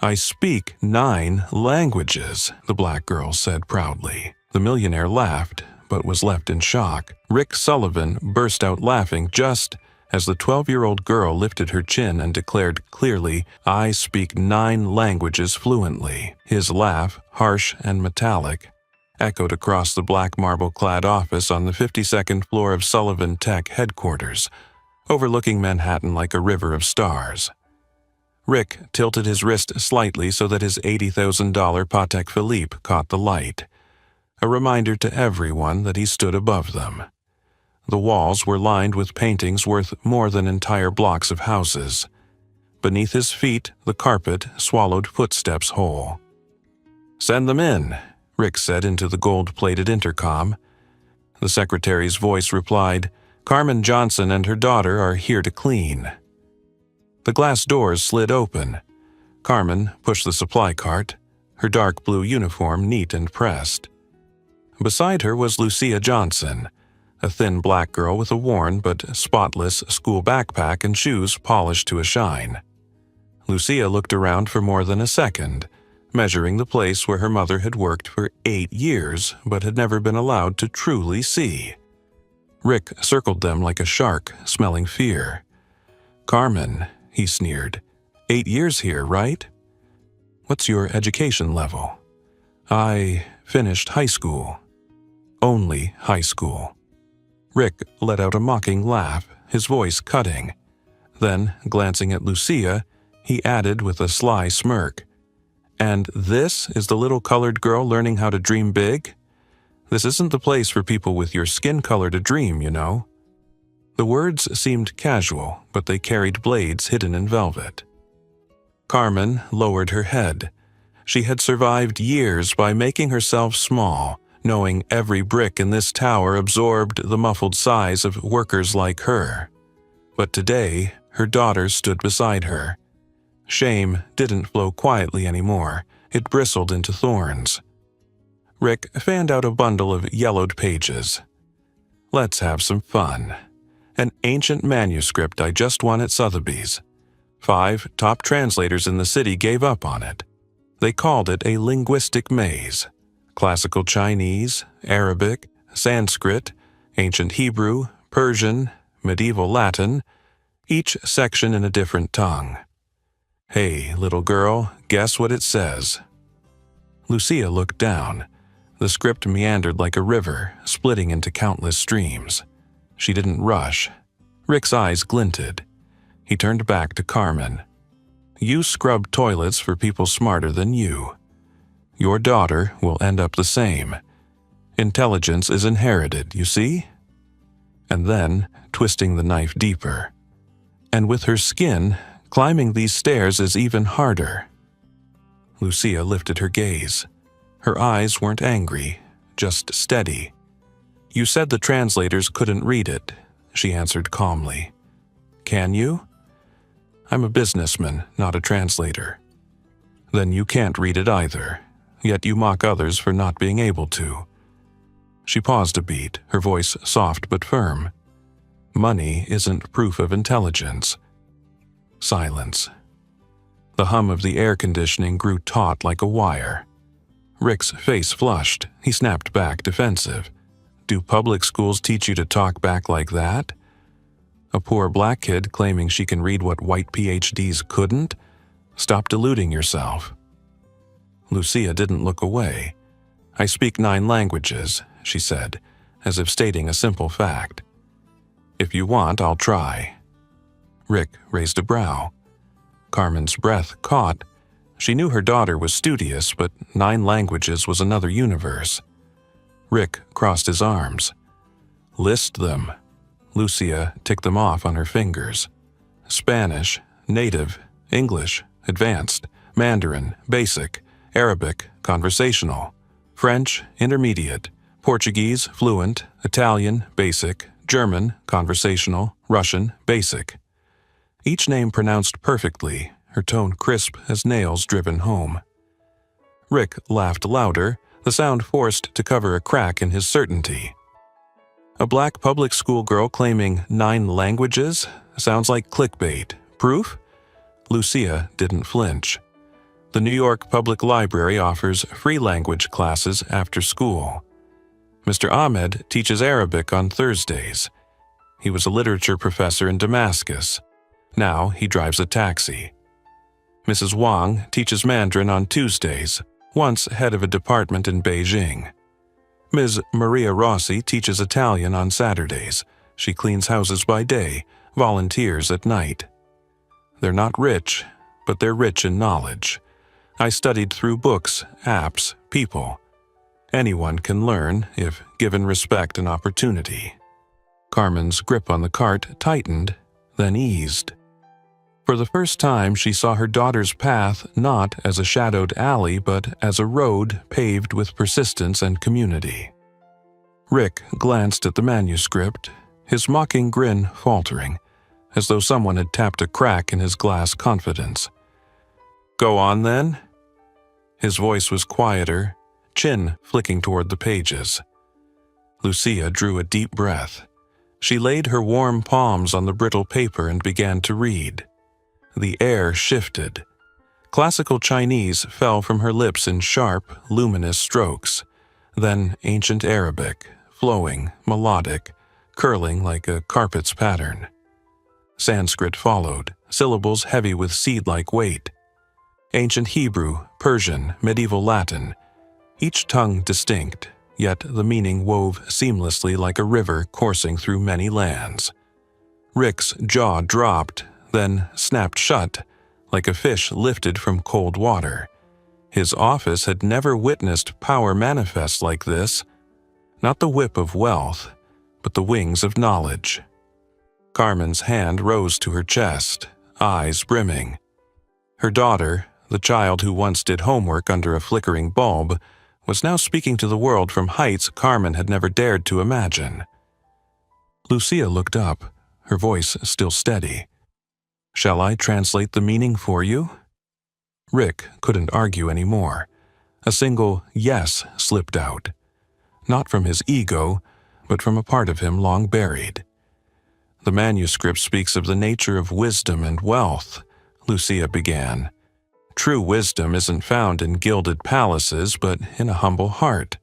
"I speak 9 languages," the black girl said proudly. The millionaire laughed, but was left in shock. Rick Sullivan burst out laughing just as the 12-year-old girl lifted her chin and declared clearly, "I speak 9 languages fluently." His laugh, harsh and metallic, echoed across the black marble-clad office on the 52nd floor of Sullivan Tech headquarters, overlooking Manhattan like a river of stars. Rick tilted his wrist slightly so that his $80,000 Patek Philippe caught the light, a reminder to everyone that he stood above them. The walls were lined with paintings worth more than entire blocks of houses. Beneath his feet, the carpet swallowed footsteps whole. "Send them in," Rick said into the gold-plated intercom. The secretary's voice replied, "Carmen Johnson and her daughter are here to clean." The glass doors slid open. Carmen pushed the supply cart, her dark blue uniform neat and pressed. Beside her was Lucia Johnson, a thin black girl with a worn but spotless school backpack and shoes polished to a shine. Lucia looked around for more than a second, measuring the place where her mother had worked for 8 years but had never been allowed to truly see. Rick circled them like a shark, smelling fear. "Carmen," he sneered, "8 years here, right? What's your education level?" "I finished high school." "Only high school." Rick let out a mocking laugh, his voice cutting. Then, glancing at Lucia, he added with a sly smirk, "And this is the little colored girl learning how to dream big? This isn't the place for people with your skin color to dream, you know." The words seemed casual, but they carried blades hidden in velvet. Carmen lowered her head. She had survived years by making herself small, knowing every brick in this tower absorbed the muffled sighs of workers like her. But today, her daughter stood beside her. Shame didn't flow quietly anymore. It bristled into thorns. Rick fanned out a bundle of yellowed pages. "Let's have some fun. An ancient manuscript I just won at Sotheby's. 5 top translators in the city gave up on it. They called it a linguistic maze. Classical Chinese, Arabic, Sanskrit, ancient Hebrew, Persian, medieval Latin, each section in a different tongue. Hey, little girl, guess what it says?" Lucia looked down. The script meandered like a river, splitting into countless streams. She didn't rush. Rick's eyes glinted. He turned back to Carmen. "You scrub toilets for people smarter than you. Your daughter will end up the same. Intelligence is inherited, you see?" And then, twisting the knife deeper. "And with her skin, climbing these stairs is even harder." Lucia lifted her gaze. Her eyes weren't angry, just steady. "You said the translators couldn't read it," she answered calmly. "Can you?" "I'm a businessman, not a translator." "Then you can't read it either, yet you mock others for not being able to." She paused a beat, her voice soft but firm. "Money isn't proof of intelligence." Silence. The hum of the air conditioning grew taut like a wire. Rick's face flushed. He snapped back, defensive. "Do public schools teach you to talk back like that? A poor black kid claiming she can read what white PhDs couldn't? Stop deluding yourself." Lucia didn't look away. "I speak 9 languages," she said, as if stating a simple fact. "If you want, I'll try." Rick raised a brow. Carmen's breath caught. She knew her daughter was studious, but 9 languages was another universe. Rick crossed his arms. "List them." Lucia ticked them off on her fingers. "Spanish, native, English, advanced, Mandarin, basic, Arabic, conversational, French, intermediate, Portuguese, fluent, Italian, basic, German, conversational, Russian, basic." Each name pronounced perfectly, her tone crisp as nails driven home. Rick laughed louder, the sound forced to cover a crack in his certainty. "A black public school girl claiming 9 languages? Sounds like clickbait. Proof?" Lucia didn't flinch. The New York Public Library offers free language classes after school. Mr. Ahmed teaches Arabic on Thursdays. He was a literature professor in Damascus. Now he drives a taxi. Mrs. Wang teaches Mandarin on Tuesdays, once head of a department in Beijing. Ms. Maria Rossi teaches Italian on Saturdays. She cleans houses by day, volunteers at night. They're not rich, but they're rich in knowledge. I studied through books, apps, people. Anyone can learn if given respect and opportunity. Carmen's grip on the cart tightened, then eased. For the first time, she saw her daughter's path not as a shadowed alley, but as a road paved with persistence and community. Rick glanced at the manuscript, his mocking grin faltering, as though someone had tapped a crack in his glass confidence. "Go on, then?" His voice was quieter, chin flicking toward the pages. Lucia drew a deep breath. She laid her warm palms on the brittle paper and began to read. The air shifted. Classical Chinese fell from her lips in sharp, luminous strokes, then ancient Arabic, flowing, melodic, curling like a carpet's pattern. Sanskrit followed, syllables heavy with seed-like weight. Ancient Hebrew, Persian, medieval Latin, each tongue distinct, yet the meaning wove seamlessly like a river coursing through many lands. Rick's jaw dropped, then snapped shut, like a fish lifted from cold water. His office had never witnessed power manifest like this, not the whip of wealth, but the wings of knowledge. Carmen's hand rose to her chest, eyes brimming. Her daughter, the child who once did homework under a flickering bulb, was now speaking to the world from heights Carmen had never dared to imagine. Lucia looked up, her voice still steady. "Shall I translate the meaning for you?" Rick couldn't argue anymore. A single yes slipped out. Not from his ego, but from a part of him long buried. "The manuscript speaks of the nature of wisdom and wealth," Lucia began. "True wisdom isn't found in gilded palaces, but in a humble heart.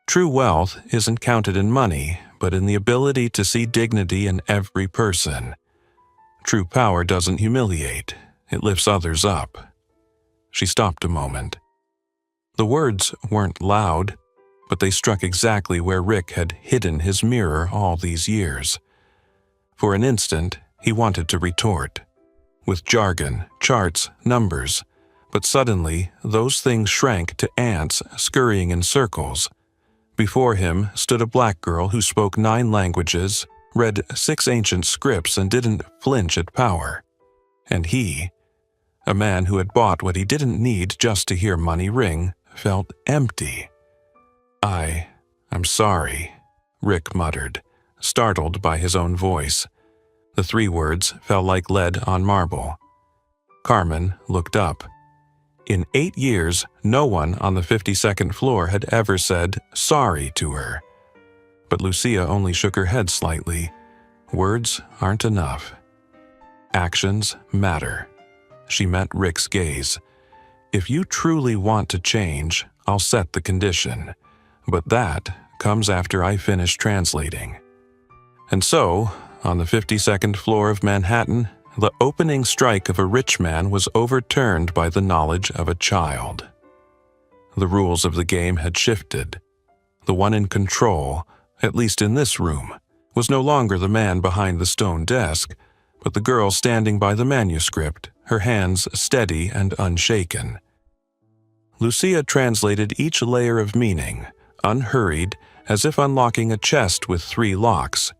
True wealth isn't counted in money, but in the ability to see dignity in every person. True power doesn't humiliate, it lifts others up." She stopped a moment. The words weren't loud, but they struck exactly where Rick had hidden his mirror all these years. For an instant, he wanted to retort, with jargon, charts, numbers, but suddenly those things shrank to ants scurrying in circles. Before him stood a black girl who spoke 9 languages, read 6 ancient scripts, and didn't flinch at power. And he, a man who had bought what he didn't need just to hear money ring, felt empty. I'm sorry," Rick muttered, startled by his own voice. The 3 words fell like lead on marble. Carmen looked up. In 8 years, no one on the 52nd floor had ever said sorry to her. But Lucia only shook her head slightly. Words aren't enough. Actions matter. She met Rick's gaze. "If you truly want to change, I'll set the condition. But that comes after I finish translating." And so, on the 52nd floor of Manhattan, the opening strike of a rich man was overturned by the knowledge of a child. The rules of the game had shifted. The one in control, at least in this room, was no longer the man behind the stone desk, but the girl standing by the manuscript, her hands steady and unshaken. Lucia translated each layer of meaning, unhurried, as if unlocking a chest with 3 locks.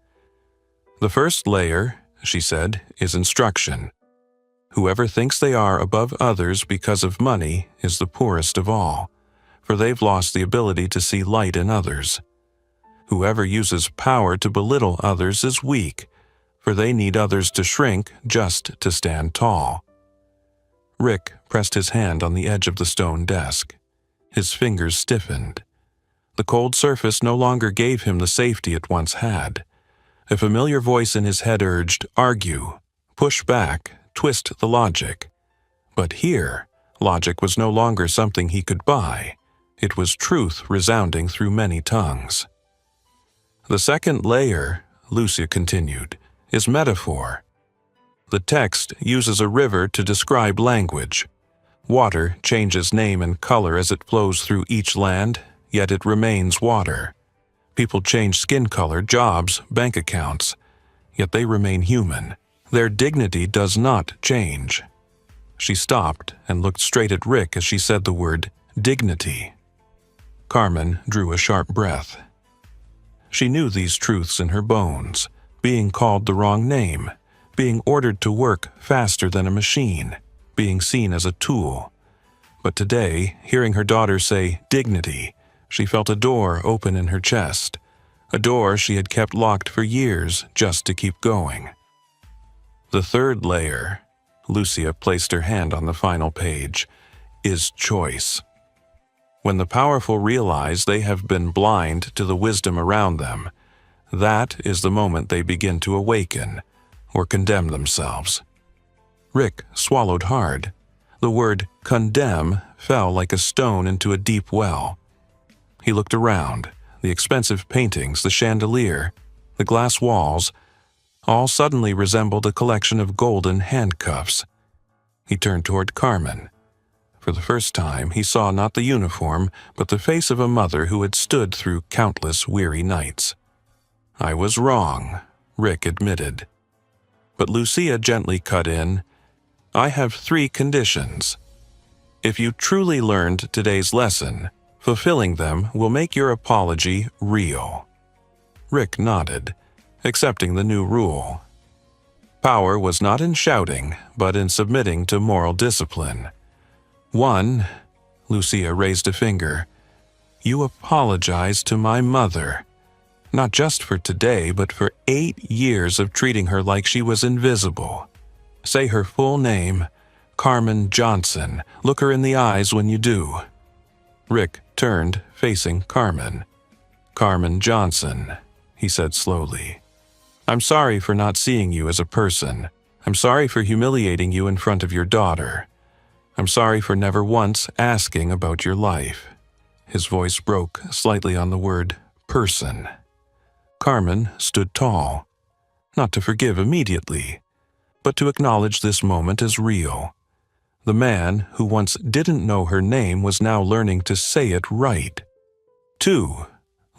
"The first layer," she said, "is instruction. Whoever thinks they are above others because of money is the poorest of all, for they've lost the ability to see light in others. Whoever uses power to belittle others is weak, for they need others to shrink just to stand tall." Rick pressed his hand on the edge of the stone desk. His fingers stiffened. The cold surface no longer gave him the safety it once had. A familiar voice in his head urged, "Argue, push back, twist the logic." But here, Logic was no longer something he could buy. It was truth resounding through many tongues. The second layer, Lucia continued, is metaphor. The text uses a river to describe language. Water changes name and color as it flows through each land, yet it remains water. People change skin color, jobs, bank accounts, yet they remain human. Their dignity does not change. She stopped and looked straight at Rick as she said the word dignity. Carmen drew a sharp breath. She knew these truths in her bones, being called the wrong name, being ordered to work faster than a machine, being seen as a tool. But today, hearing her daughter say dignity, she felt a door open in her chest, a door she had kept locked for years just to keep going. The third layer, Lucia placed her hand on the final page, is choice. When the powerful realize they have been blind to the wisdom around them, that is the moment they begin to awaken or condemn themselves. Rick swallowed hard. The word condemn fell like a stone into a deep well. He looked around. The expensive paintings, the chandelier, the glass walls, all suddenly resembled a collection of golden handcuffs. He turned toward Carmen. For the first time, he saw not the uniform, but the face of a mother who had stood through countless weary nights. "I was wrong," Rick admitted. But Lucia gently cut in, "I have 3 conditions. If you truly learned today's lesson, fulfilling them will make your apology real." Rick nodded, accepting the new rule. Power was not in shouting, but in submitting to moral discipline. 1, Lucia raised a finger, "You apologize to my mother. Not just for today, but for 8 years of treating her like she was invisible. Say her full name, Carmen Johnson. Look her in the eyes when you do." Rick turned, facing Carmen. "Carmen Johnson," he said slowly. "I'm sorry for not seeing you as a person. I'm sorry for humiliating you in front of your daughter. I'm sorry for never once asking about your life." His voice broke slightly on the word person. Carmen stood tall, not to forgive immediately, but to acknowledge this moment as real. The man who once didn't know her name was now learning to say it right. 2,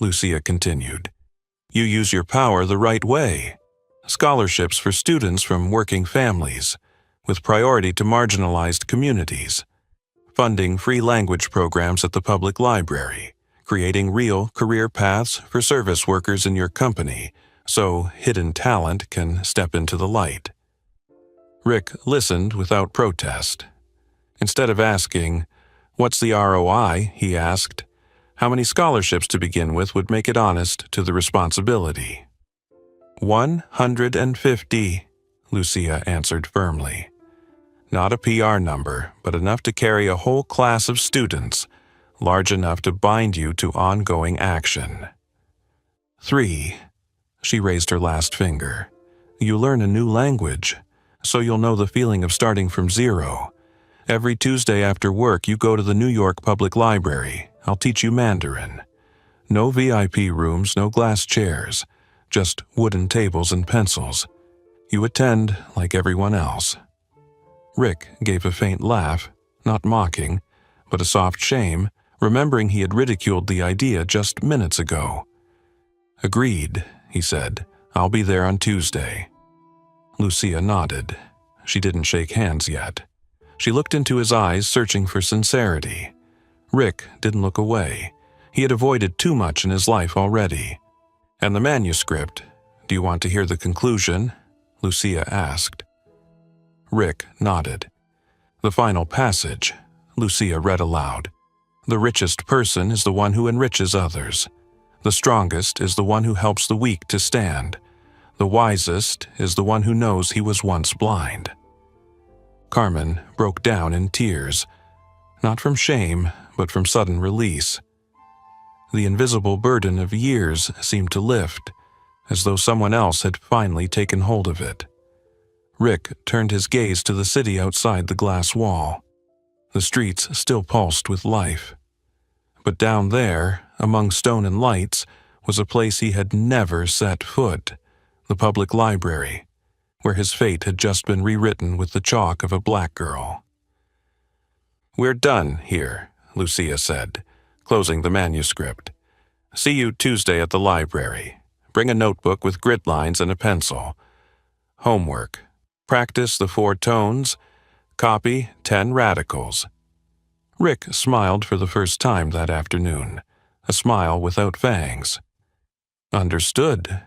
Lucia continued, "You use your power the right way. Scholarships for students from working families, with priority to marginalized communities. Funding free language programs at the public library. Creating real career paths for service workers in your company, so hidden talent can step into the light." Rick listened without protest. Instead of asking, "What's the ROI?" he asked, "How many scholarships to begin with would make it honest to the responsibility?" 150, Lucia answered firmly. Not a PR number, but enough to carry a whole class of students, large enough to bind you to ongoing action. 3, she raised her last finger. You learn a new language, so you'll know the feeling of starting from zero. Every Tuesday after work, you go to the New York Public Library. I'll teach you Mandarin. No VIP rooms, no glass chairs, just wooden tables and pencils. You attend like everyone else. Rick gave a faint laugh, not mocking, but a soft shame, remembering he had ridiculed the idea just minutes ago. "Agreed," he said. "I'll be there on Tuesday." Lucia nodded. She didn't shake hands yet. She looked into his eyes, searching for sincerity. Rick didn't look away. He had avoided too much in his life already. "And the manuscript? Do you want to hear the conclusion?" Lucia asked. Rick nodded. "The final passage," Lucia read aloud. "The richest person is the one who enriches others. The strongest is the one who helps the weak to stand. The wisest is the one who knows he was once blind." Carmen broke down in tears, not from shame, but from sudden release. The invisible burden of years seemed to lift, as though someone else had finally taken hold of it. Rick turned his gaze to the city outside the glass wall. The streets still pulsed with life. But down there, among stone and lights, was a place he had never set foot, the public library, where his fate had just been rewritten with the chalk of a black girl. "We're done here," Lucia said, closing the manuscript. "See you Tuesday at the library. Bring a notebook with grid lines and a pencil. Homework. Practice the 4 tones. Copy 10 radicals." Rick smiled for the first time that afternoon, a smile without fangs. "Understood."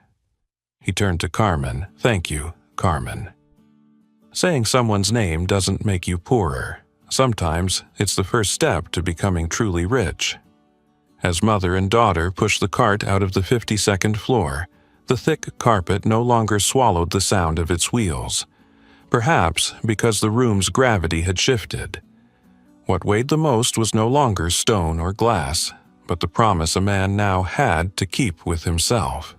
He turned to Carmen. "Thank you, Carmen." Saying someone's name doesn't make you poorer. Sometimes it's the first step to becoming truly rich. As mother and daughter pushed the cart out of the 52nd floor, the thick carpet no longer swallowed the sound of its wheels. Perhaps because the room's gravity had shifted. What weighed the most was no longer stone or glass, but the promise a man now had to keep with himself.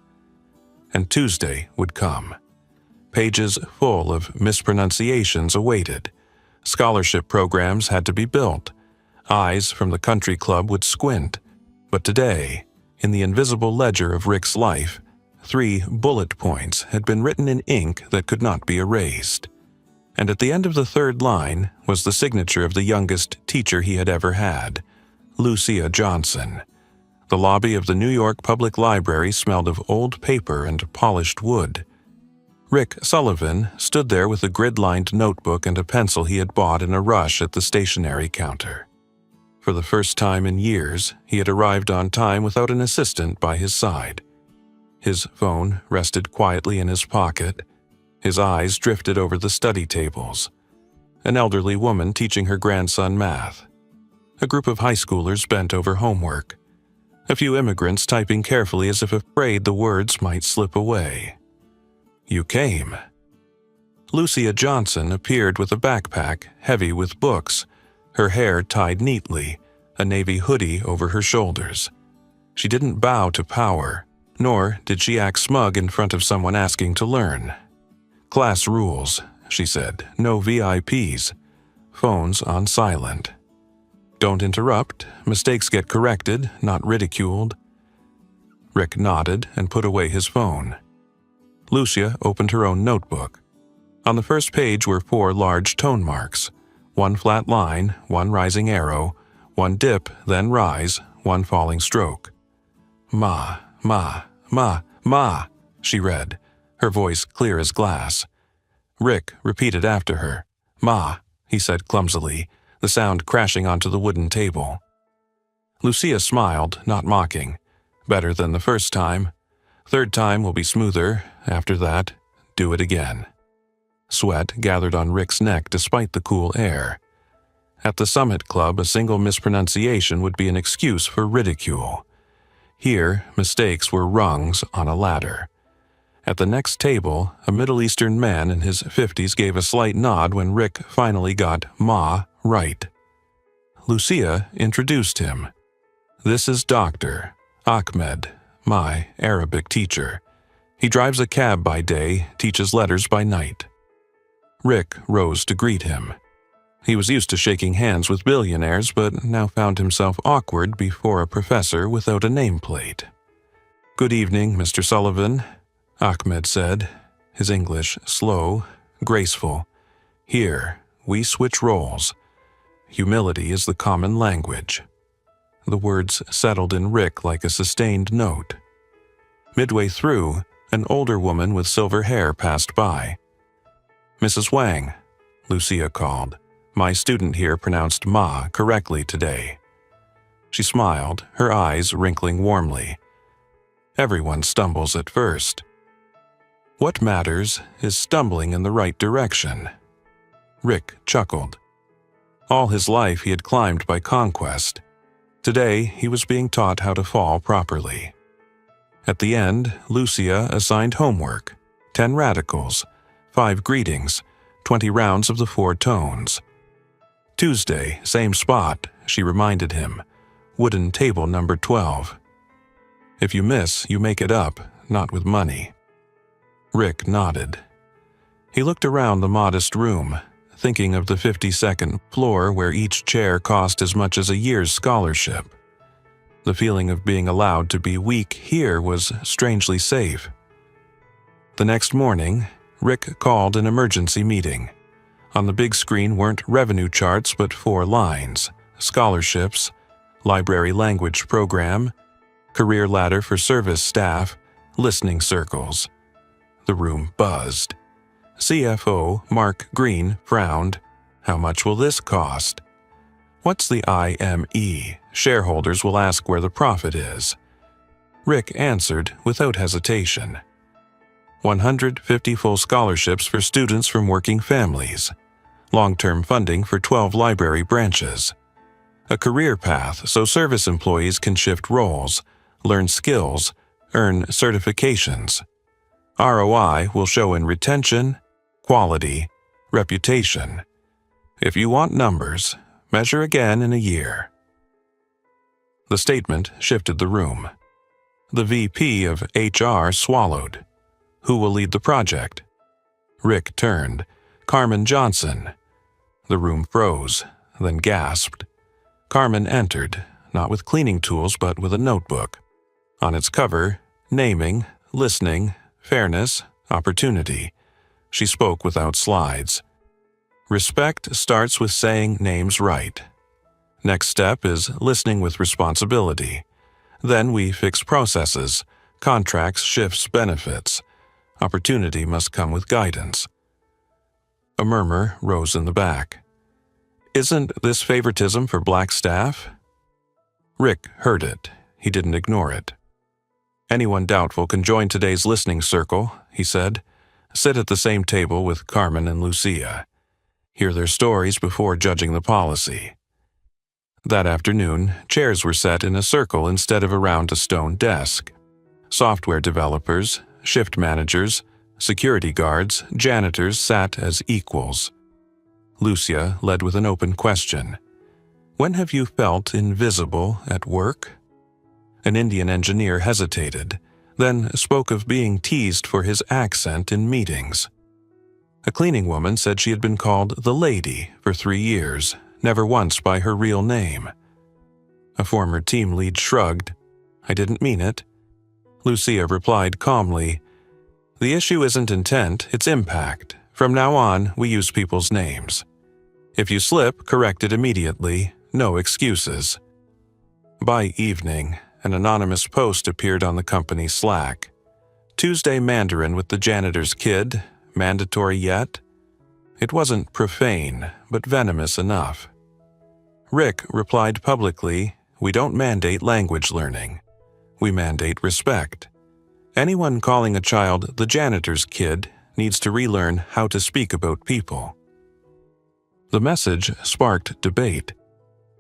And Tuesday would come. Pages full of mispronunciations awaited. Scholarship programs had to be built. Eyes from the country club would squint. But today, in the invisible ledger of Rick's life, 3 bullet points had been written in ink that could not be erased. And at the end of the 3rd line was the signature of the youngest teacher he had ever had, Lucia Johnson. The lobby of the New York Public Library smelled of old paper and polished wood. Rick Sullivan stood there with a grid-lined notebook and a pencil he had bought in a rush at the stationery counter. For the first time in years, he had arrived on time without an assistant by his side. His phone rested quietly in his pocket. His eyes drifted over the study tables. An elderly woman teaching her grandson math. A group of high schoolers bent over homework. A few immigrants typing carefully as if afraid the words might slip away. "You came." Lucia Johnson appeared with a backpack heavy with books, her hair tied neatly, a navy hoodie over her shoulders. She didn't bow to power, nor did she act smug in front of someone asking to learn. "Class rules," she said. "No VIPs. Phones on silent. Don't interrupt. Mistakes get corrected, not ridiculed." Rick nodded and put away his phone. Lucia opened her own notebook. On the first page were 4 large tone marks, 1 flat line, 1 rising arrow, 1 dip, then rise, 1 falling stroke. "Ma, ma, ma, ma," she read, her voice clear as glass. Rick repeated after her. "Ma," he said clumsily, the sound crashing onto the wooden table. Lucia smiled, not mocking. "Better than the first time. 3rd time will be smoother. After that, do it again." Sweat gathered on Rick's neck despite the cool air. At the Summit Club, a single mispronunciation would be an excuse for ridicule. Here, mistakes were rungs on a ladder. At the next table, a Middle Eastern man in his 50s gave a slight nod when Rick finally got "ma" right. Lucia introduced him. "This is Dr. Ahmed, my Arabic teacher. He drives a cab by day, teaches letters by night." Rick rose to greet him. He was used to shaking hands with billionaires, but now found himself awkward before a professor without a nameplate. "Good evening, Mr. Sullivan," Ahmed said, his English slow, graceful. "Here, we switch roles. Humility is the common language." The words settled in Rick like a sustained note. Midway through, an older woman with silver hair passed by. "Mrs. Wang," Lucia called. "My student here pronounced ma correctly today." She smiled, her eyes wrinkling warmly. Everyone stumbles at first. What matters is stumbling in the right direction. Rick chuckled. All his life he had climbed by conquest. Today he was being taught how to fall properly. At the end, Lucia assigned homework, 10 radicals, 5 greetings, 20 rounds of the 4 tones. Tuesday, same spot, she reminded him. Wooden table number 12. If you miss, you make it up, not with money. Rick nodded. He looked around the modest room, thinking of the 52nd floor where each chair cost as much as a year's scholarship. The feeling of being allowed to be weak here was strangely safe. The next morning, Rick called an emergency meeting. On the big screen weren't revenue charts but 4 lines: scholarships, library language program, career ladder for service staff, listening circles. The room buzzed. CFO Mark Green frowned. How much will this cost? What's the IME? Shareholders will ask where the profit is. Rick answered without hesitation. 150 full scholarships for students from working families. Long-term funding for 12 library branches. A career path so service employees can shift roles, learn skills, earn certifications. ROI will show in retention, quality, reputation. If you want numbers, measure again in a year. The statement shifted the room. The VP of HR swallowed. Who will lead the project? Rick turned. Carmen Johnson. The room froze, then gasped. Carmen entered, not with cleaning tools but with a notebook. On its cover, naming, listening, fairness, opportunity. She spoke without slides. Respect starts with saying names right. Next step is listening with responsibility. Then we fix processes, contracts, shifts, benefits. Opportunity must come with guidance. A murmur rose in the back. Isn't this favoritism for black staff? Rick heard it. He didn't ignore it. Anyone doubtful can join today's listening circle, he said. Sit at the same table with Carmen and Lucia. Hear their stories before judging the policy. That afternoon, chairs were set in a circle instead of around a stone desk. Software developers, shift managers, security guards, janitors sat as equals. Lucia led with an open question. When have you felt invisible at work? An Indian engineer hesitated, then spoke of being teased for his accent in meetings. A cleaning woman said she had been called the lady for 3 years, never once by her real name. A former team lead shrugged. I didn't mean it. Lucia replied calmly, the issue isn't intent, it's impact. From now on, we use people's names. If you slip, correct it immediately, no excuses. By evening, an anonymous post appeared on the company's Slack. Tuesday Mandarin with the janitor's kid, mandatory yet? It wasn't profane, but venomous enough. Rick replied publicly, we don't mandate language learning. We mandate respect. Anyone calling a child the janitor's kid needs to relearn how to speak about people. The message sparked debate.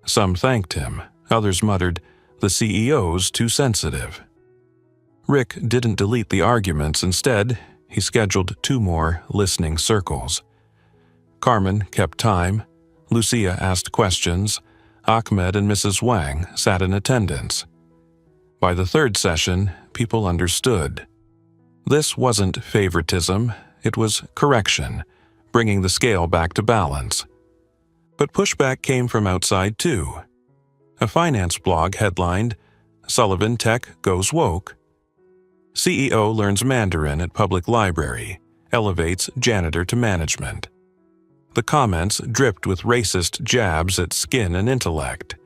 Some thanked him, others muttered, the CEO's too sensitive. Rick didn't delete the arguments. Instead, he scheduled 2 more listening circles. Carmen kept time. Lucia asked questions. Ahmed and Mrs. Wang sat in attendance. By the 3rd session, people understood. This wasn't favoritism, it was correction, bringing the scale back to balance. But pushback came from outside too. A finance blog headlined, Sullivan Tech Goes Woke. CEO learns Mandarin at public library, elevates janitor to management. The comments dripped with racist jabs at skin and intellect.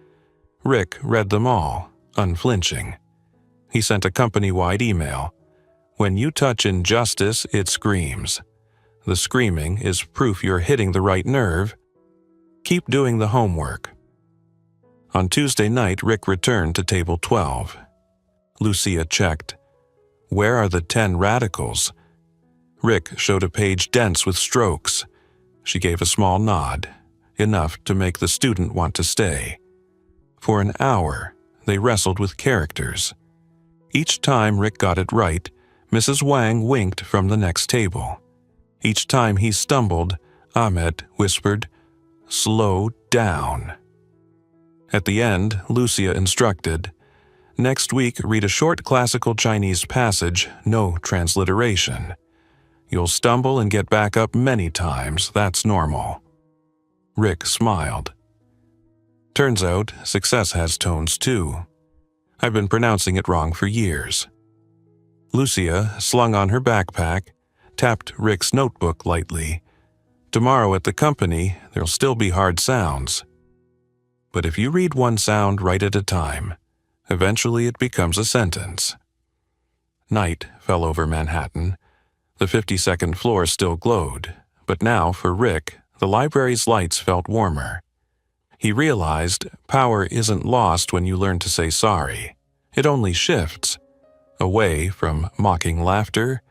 Rick read them all, unflinching. He sent a company-wide email. When you touch injustice, it screams. The screaming is proof you're hitting the right nerve. Keep doing the homework. On Tuesday night, Rick returned to table 12. Lucia checked. Where are the 10 radicals? Rick showed a page dense with strokes. She gave a small nod, enough to make the student want to stay. For an hour, they wrestled with characters. Each time Rick got it right, Mrs. Wang winked from the next table. Each time he stumbled, Ahmed whispered, slow down. At the end, Lucia instructed, next week read a short classical Chinese passage, no transliteration. You'll stumble and get back up many times, that's normal. Rick smiled. Turns out, success has tones too. I've been pronouncing it wrong for years. Lucia, slung on her backpack, tapped Rick's notebook lightly. Tomorrow at the company, there'll still be hard sounds. But if you read one sound right at a time, eventually it becomes a sentence. Night fell over Manhattan. The 52nd floor still glowed, but now, for Rick, the library's lights felt warmer. He realized power isn't lost when you learn to say sorry. It only shifts, away from mocking laughter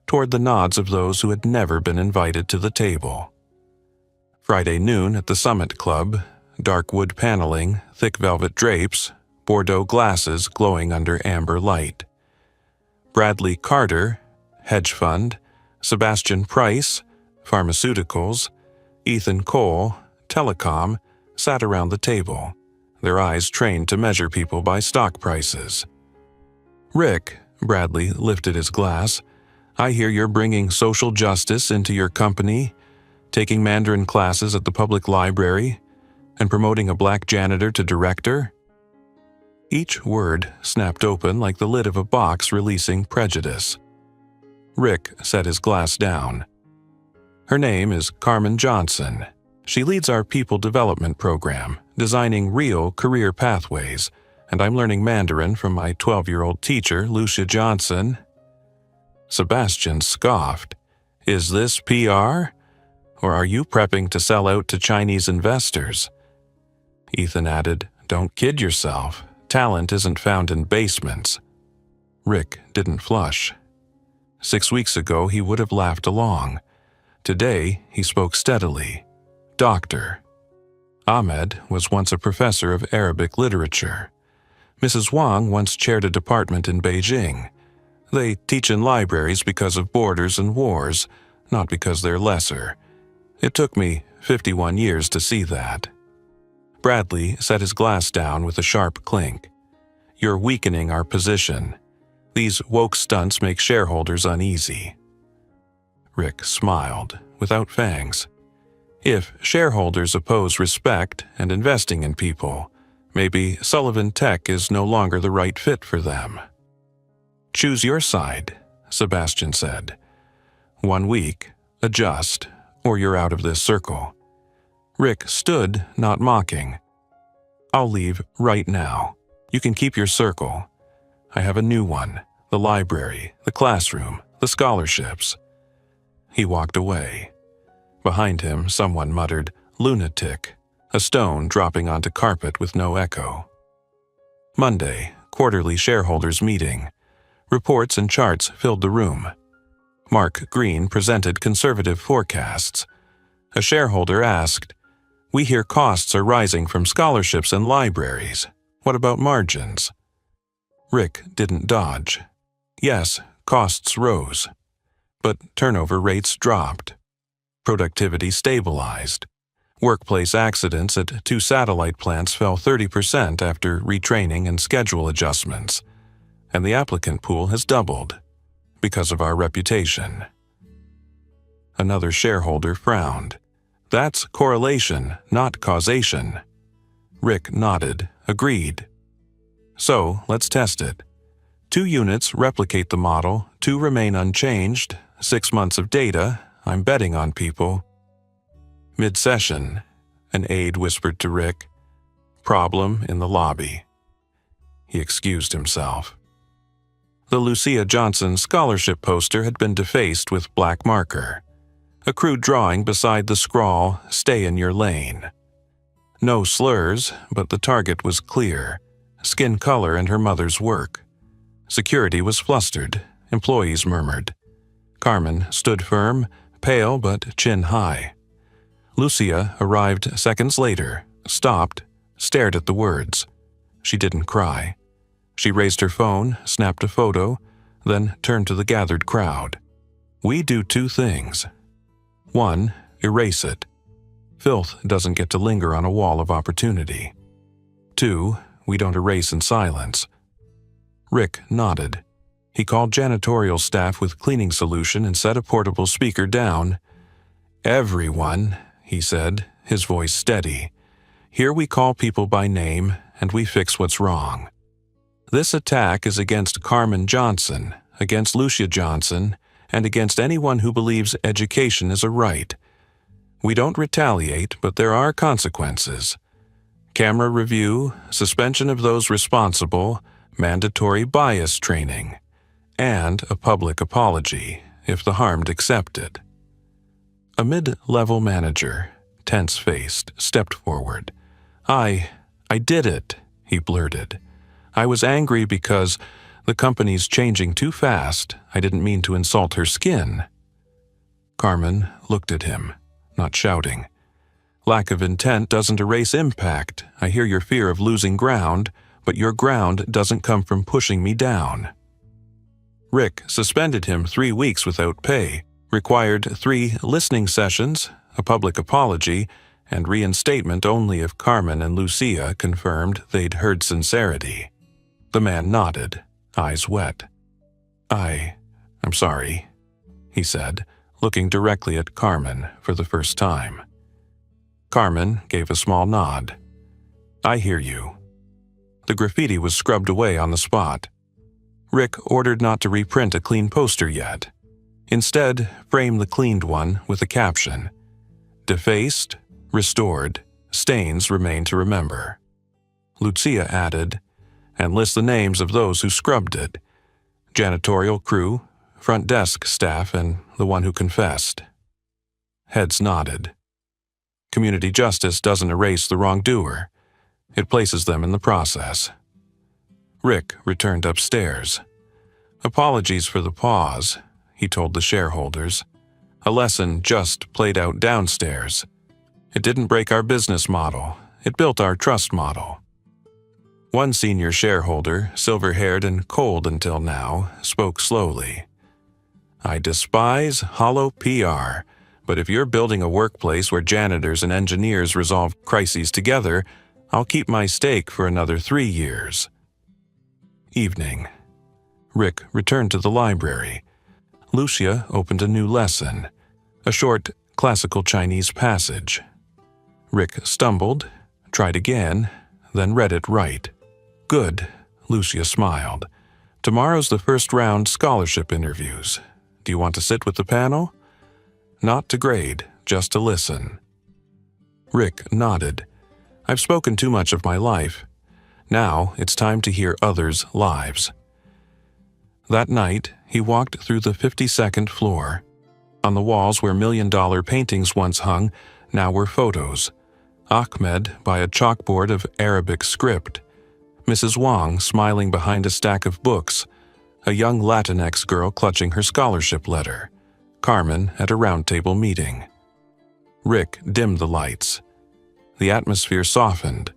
toward the nods of those who had never been invited to the table. Friday noon at the Summit Club, dark wood paneling, thick velvet drapes, Bordeaux glasses glowing under amber light. Bradley Carter, hedge fund, Sebastian Price, pharmaceuticals, Ethan Cole, telecom, sat around the table, their eyes trained to measure people by stock prices. Rick, Bradley lifted his glass, I hear you're bringing social justice into your company, taking Mandarin classes at the public library, and promoting a black janitor to director? Each word snapped open like the lid of a box releasing prejudice. Rick set his glass down. Her name is Carmen Johnson. She leads our people development program, designing real career pathways, and I'm learning Mandarin from my 12-year-old teacher, Lucia Johnson. Sebastian scoffed. Is this PR? Or are you prepping to sell out to Chinese investors? Ethan added, Don't kid yourself. Talent isn't found in basements. Rick didn't flush. 6 weeks ago, he would have laughed along. Today, he spoke steadily. Doctor. Ahmed was once a professor of Arabic literature. Mrs. Wang once chaired a department in Beijing. They teach in libraries because of borders and wars, not because they're lesser. It took me 51 years to see that. Bradley set his glass down with a sharp clink. You're weakening our position. These woke stunts make shareholders uneasy. Rick smiled, without fangs. If shareholders oppose respect and investing in people, maybe Sullivan Tech is no longer the right fit for them. Choose your side, Sebastian said. 1 week, adjust, or you're out of this circle. Rick stood, not mocking. I'll leave right now. You can keep your circle. I have a new one, the library, the classroom, the scholarships. He walked away. Behind him, someone muttered, lunatic, a stone dropping onto carpet with no echo. Monday, quarterly shareholders meeting. Reports and charts filled the room. Mark Green presented conservative forecasts. A shareholder asked, We hear costs are rising from scholarships and libraries. What about margins? Rick didn't dodge. Yes, costs rose. But turnover rates dropped. Productivity stabilized. Workplace accidents at 2 satellite plants fell 30% after retraining and schedule adjustments. And the applicant pool has doubled because of our reputation. Another shareholder frowned. That's correlation, not causation. Rick nodded, agreed. So, let's test it. 2 units replicate the model, 2 remain unchanged, 6 months of data, I'm betting on people. Mid-session, an aide whispered to Rick. Problem in the lobby. He excused himself. The Lucia Johnson scholarship poster had been defaced with black marker. A crude drawing beside the scrawl, Stay in your lane. No slurs, but the target was clear. Skin color and her mother's work. Security was flustered. Employees murmured. Carmen stood firm, pale but chin high. Lucia arrived seconds later, stopped, stared at the words. She didn't cry. She raised her phone, snapped a photo, then turned to the gathered crowd. We do 2 things. 1, erase it. Filth doesn't get to linger on a wall of opportunity. 2, we don't erase in silence. Rick nodded. He called janitorial staff with cleaning solution and set a portable speaker down. Everyone, he said, his voice steady. "Here we call people by name and we fix what's wrong. This attack is against Carmen Johnson, against Lucia Johnson, and against anyone who believes education is a right. We don't retaliate, but there are consequences. Camera review, suspension of those responsible, mandatory bias training, and a public apology, if the harmed accept it." A mid-level manager, tense-faced, stepped forward. I did it," he blurted. "I was angry because the company's changing too fast. I didn't mean to insult her skin." Carmen looked at him, not shouting. "Lack of intent doesn't erase impact. I hear your fear of losing ground, but your ground doesn't come from pushing me down." Rick suspended him 3 weeks without pay, required 3 listening sessions, a public apology, and reinstatement only if Carmen and Lucia confirmed they'd heard sincerity. The man nodded, eyes wet. I'm sorry," he said, looking directly at Carmen for the first time. Carmen gave a small nod. "I hear you." The graffiti was scrubbed away on the spot. Rick ordered not to reprint a clean poster yet. Instead, frame the cleaned one with a caption, "Defaced, restored, stains remain to remember." Lucia added, "And list the names of those who scrubbed it. Janitorial crew, front desk staff, and the one who confessed." Heads nodded. Community justice doesn't erase the wrongdoer. It places them in the process. Rick returned upstairs. "Apologies for the pause," he told the shareholders. "A lesson just played out downstairs. It didn't break our business model. It built our trust model." One senior shareholder, silver-haired and cold until now, spoke slowly. "I despise hollow PR, but if you're building a workplace where janitors and engineers resolve crises together, I'll keep my stake for another 3 years." Evening. Rick returned to the library. Lucia opened a new lesson, a short classical Chinese passage. Rick stumbled, tried again, then read it right. "Good," Lucia smiled. "Tomorrow's the first round scholarship interviews. Do you want to sit with the panel?" "Not to grade, just to listen." Rick nodded. "I've spoken too much of my life. Now it's time to hear others' lives." That night, he walked through the 52nd floor. On the walls where million-dollar paintings once hung, now were photos. Ahmed by a chalkboard of Arabic script. Mrs. Wang smiling behind a stack of books. A young Latinx girl clutching her scholarship letter. Carmen at a roundtable meeting. Rick dimmed the lights. The atmosphere softened.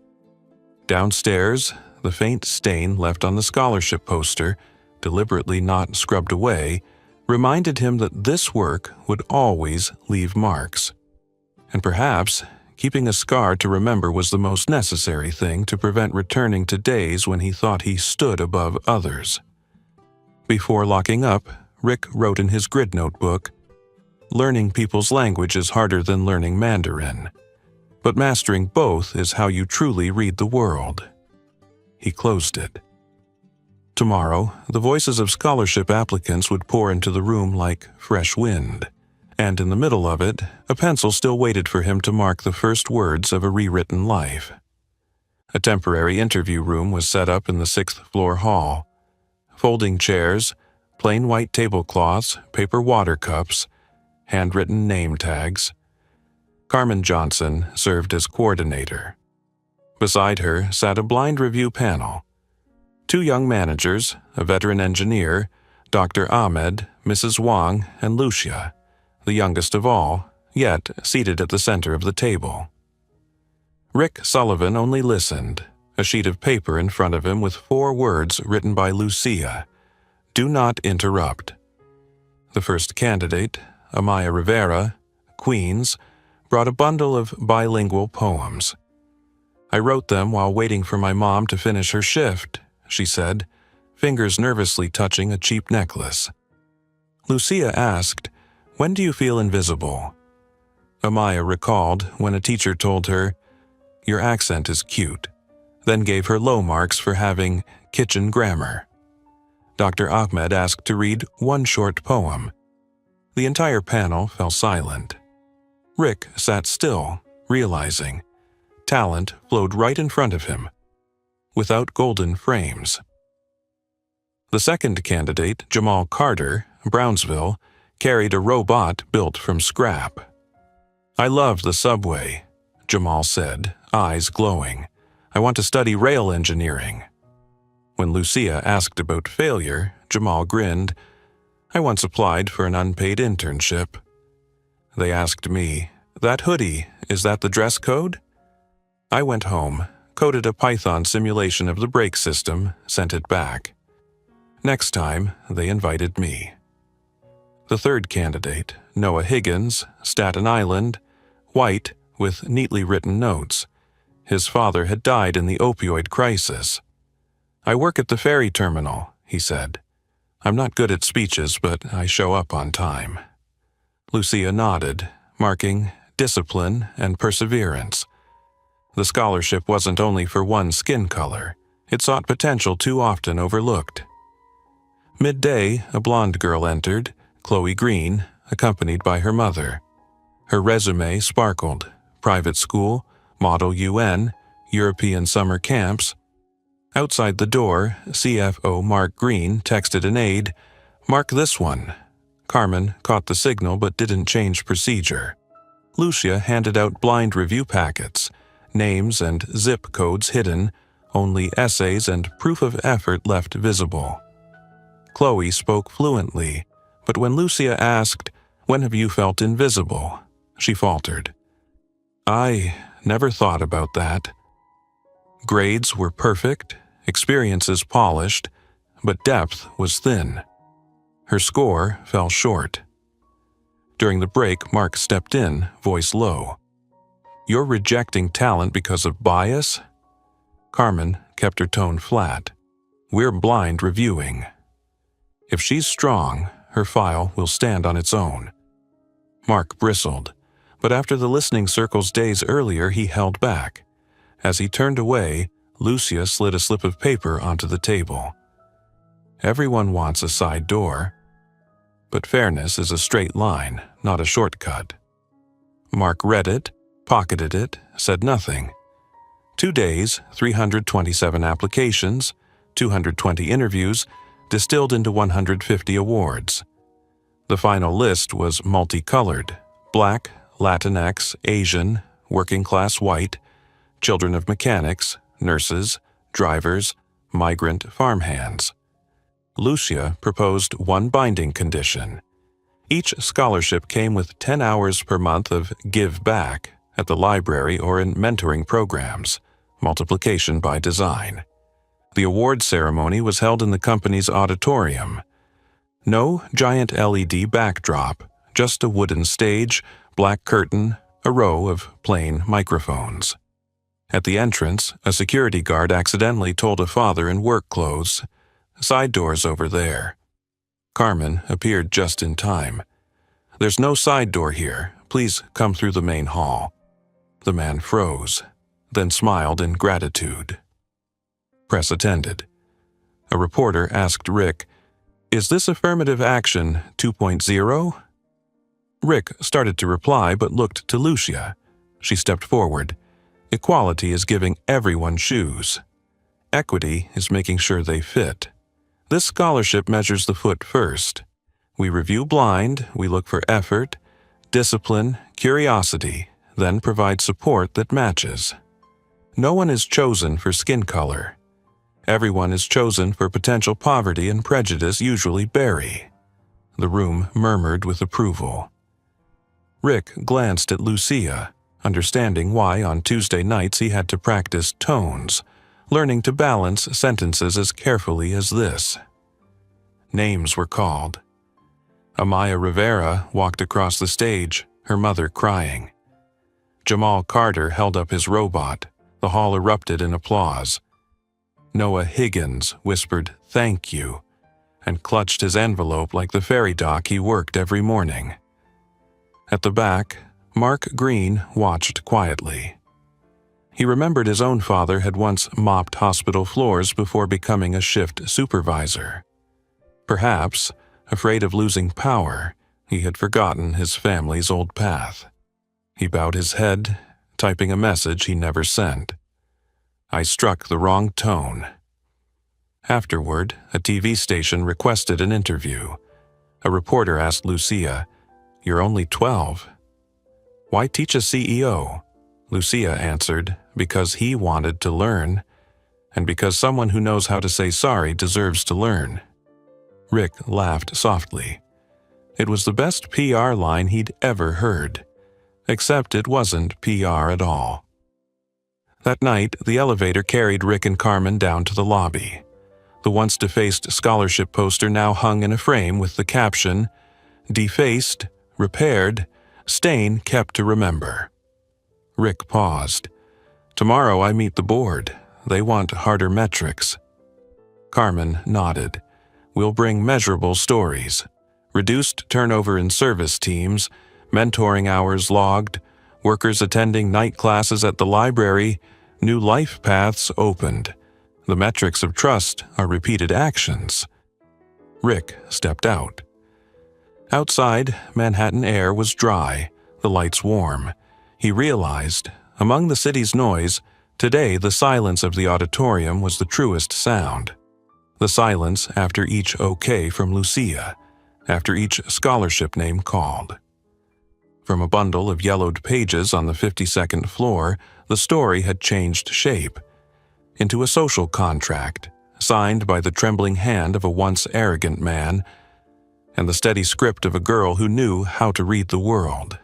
Downstairs, the faint stain left on the scholarship poster, deliberately not scrubbed away, reminded him that this work would always leave marks. And perhaps keeping a scar to remember was the most necessary thing to prevent returning to days when he thought he stood above others. Before locking up, Rick wrote in his grid notebook, "Learning people's language is harder than learning Mandarin, but mastering both is how you truly read the world." He closed it. Tomorrow, the voices of scholarship applicants would pour into the room like fresh wind. And in the middle of it, a pencil still waited for him to mark the first words of a rewritten life. A temporary interview room was set up in the 6th-floor hall. Folding chairs, plain white tablecloths, paper water cups, handwritten name tags. Carmen Johnson served as coordinator. Beside her sat a blind review panel. 2 young managers, a veteran engineer, Dr. Ahmed, Mrs. Wang, and Lucia, the youngest of all, yet seated at the center of the table. Rick Sullivan only listened, a sheet of paper in front of him with 4 words written by Lucia, "Do not interrupt." The first candidate, Amaya Rivera, Queens, brought a bundle of bilingual poems. "I wrote them while waiting for my mom to finish her shift," she said, fingers nervously touching a cheap necklace. Lucia asked, "When do you feel invisible?" Amaya recalled when a teacher told her, "Your accent is cute," then gave her low marks for having kitchen grammar. Dr. Ahmed asked to read one short poem. The entire panel fell silent. Rick sat still, realizing talent flowed right in front of him, without golden frames. The second candidate, Jamal Carter, Brownsville, carried a robot built from scrap. "I love the subway," Jamal said, eyes glowing. "I want to study rail engineering." When Lucia asked about failure, Jamal grinned. "I once applied for an unpaid internship." They asked me, "That hoodie, is that the dress code?" I went home, coded a Python simulation of the brake system, sent it back. Next time, they invited me. The third candidate, Noah Higgins, Staten Island, white, with neatly written notes. His father had died in the opioid crisis. "I work at the ferry terminal," he said. "I'm not good at speeches, but I show up on time." Lucia nodded, marking discipline and perseverance. The scholarship wasn't only for one skin color. It sought potential too often overlooked. Midday, a blonde girl entered, Chloe Green, accompanied by her mother. Her resume sparkled: private school, Model UN, European summer camps. Outside the door, CFO Mark Green texted an aide, "Mark this one." Carmen caught the signal but didn't change procedure. Lucia handed out blind review packets, names and zip codes hidden, only essays and proof of effort left visible. Chloe spoke fluently, but when Lucia asked, "When have you felt invisible?" she faltered. "I never thought about that." Grades were perfect, experiences polished, but depth was thin. Her score fell short. During the break, Mark stepped in, voice low. "You're rejecting talent because of bias?" Carmen kept her tone flat. "We're blind reviewing. If she's strong, her file will stand on its own." Mark bristled, but after the listening circle's days earlier, he held back. As he turned away, Lucia slid a slip of paper onto the table. "Everyone wants a side door, but fairness is a straight line, not a shortcut." Mark read it, pocketed it, said nothing. 2 days, 327 applications, 220 interviews, distilled into 150 awards. The final list was multicolored: Black, Latinx, Asian, working class white, children of mechanics, nurses, drivers, migrant farmhands. Lucia proposed one binding condition. Each scholarship came with 10 hours per month of give back at the library or in mentoring programs, multiplication by design. The award ceremony was held in the company's auditorium. No giant LED backdrop, just a wooden stage, black curtain, a row of plain microphones. At the entrance, a security guard accidentally told a father in work clothes, "Side doors over there." Carmen appeared just in time. "There's no side door here. Please come through the main hall." The man froze, then smiled in gratitude. Press attended. A reporter asked Rick, "Is this affirmative action 2.0? Rick started to reply but looked to Lucia. She stepped forward. "Equality is giving everyone shoes. Equity is making sure they fit. This scholarship measures the foot first. We review blind, we look for effort, discipline, curiosity, then provide support that matches. No one is chosen for skin color. Everyone is chosen for potential poverty and prejudice usually bury." The room murmured with approval. Rick glanced at Lucia, understanding why on Tuesday nights he had to practice tones, learning to balance sentences as carefully as this. Names were called. Amaya Rivera walked across the stage, her mother crying. Jamal Carter held up his robot. The hall erupted in applause. Noah Higgins whispered, "Thank you," and clutched his envelope like the ferry dock he worked every morning. At the back, Mark Green watched quietly. He remembered his own father had once mopped hospital floors before becoming a shift supervisor. Perhaps, afraid of losing power, he had forgotten his family's old path. He bowed his head, typing a message he never sent. I struck the wrong tone. Afterward, a TV station requested an interview. A reporter asked Lucia, "You're only 12. Why teach a CEO?" Lucia answered, "Because he wanted to learn, and because someone who knows how to say sorry deserves to learn." Rick laughed softly. It was the best PR line he'd ever heard, except it wasn't PR at all. That night, the elevator carried Rick and Carmen down to the lobby. The once defaced scholarship poster now hung in a frame with the caption, "Defaced, repaired, stain kept to remember." Rick paused. "Tomorrow I meet the board. They want harder metrics." Carmen nodded. "We'll bring measurable stories. Reduced turnover in service teams, mentoring hours logged, workers attending night classes at the library, new life paths opened. The metrics of trust are repeated actions." Rick stepped out. Outside, Manhattan air was dry, the lights warm. He realized, among the city's noise, today the silence of the auditorium was the truest sound. The silence after each okay from Lucia, after each scholarship name called. From a bundle of yellowed pages on the 52nd floor, the story had changed shape into a social contract, signed by the trembling hand of a once arrogant man, and the steady script of a girl who knew how to read the world.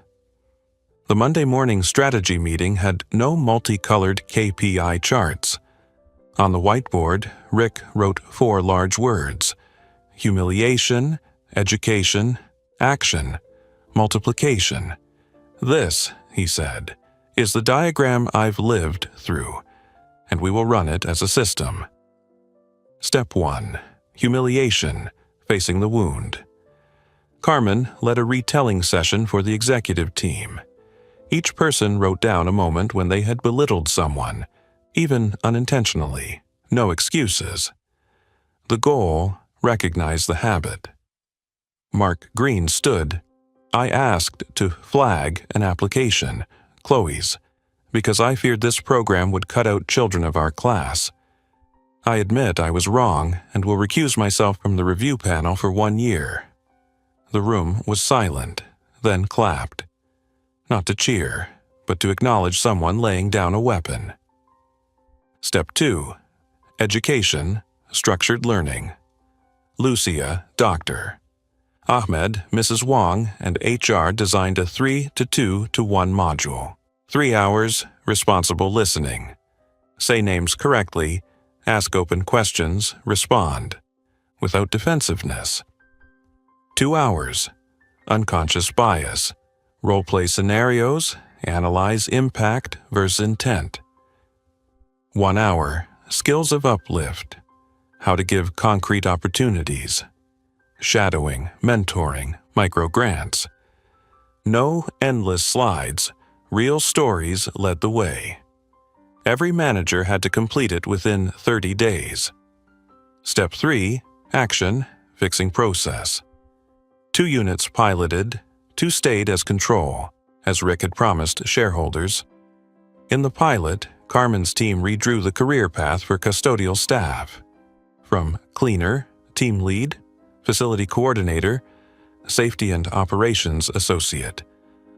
The Monday morning strategy meeting had no multicolored KPI charts. On the whiteboard, Rick wrote 4 large words: humiliation, education, action, multiplication. "This," he said, "is the diagram I've lived through, and we will run it as a system." Step 1. Humiliation, facing the wound. Carmen led a retelling session for the executive team. Each person wrote down a moment when they had belittled someone, even unintentionally. No excuses. The goal: recognize the habit. Mark Green stood. "I asked to flag an application, Chloe's, because I feared this program would cut out children of our class. I admit I was wrong and will recuse myself from the review panel for 1 year." The room was silent, then clapped. Not to cheer, but to acknowledge someone laying down a weapon. Step 2. Education, structured learning. Lucia, doctor. Ahmed, Mrs. Wong, and HR designed a 3-2-1 module. 3 hours, responsible listening. Say names correctly, ask open questions, respond. Without defensiveness. 2 hours, unconscious bias. Role-play scenarios, analyze impact versus intent. 1 hour, skills of uplift. How to give concrete opportunities. Shadowing, mentoring, micro-grants. No endless slides, real stories led the way. Every manager had to complete it within 30 days. Step 3, action, fixing process. 2 units piloted, 2 stayed as control, as Rick had promised shareholders. In the pilot, Carmen's team redrew the career path for custodial staff. From cleaner, team lead, facility coordinator, safety and operations associate,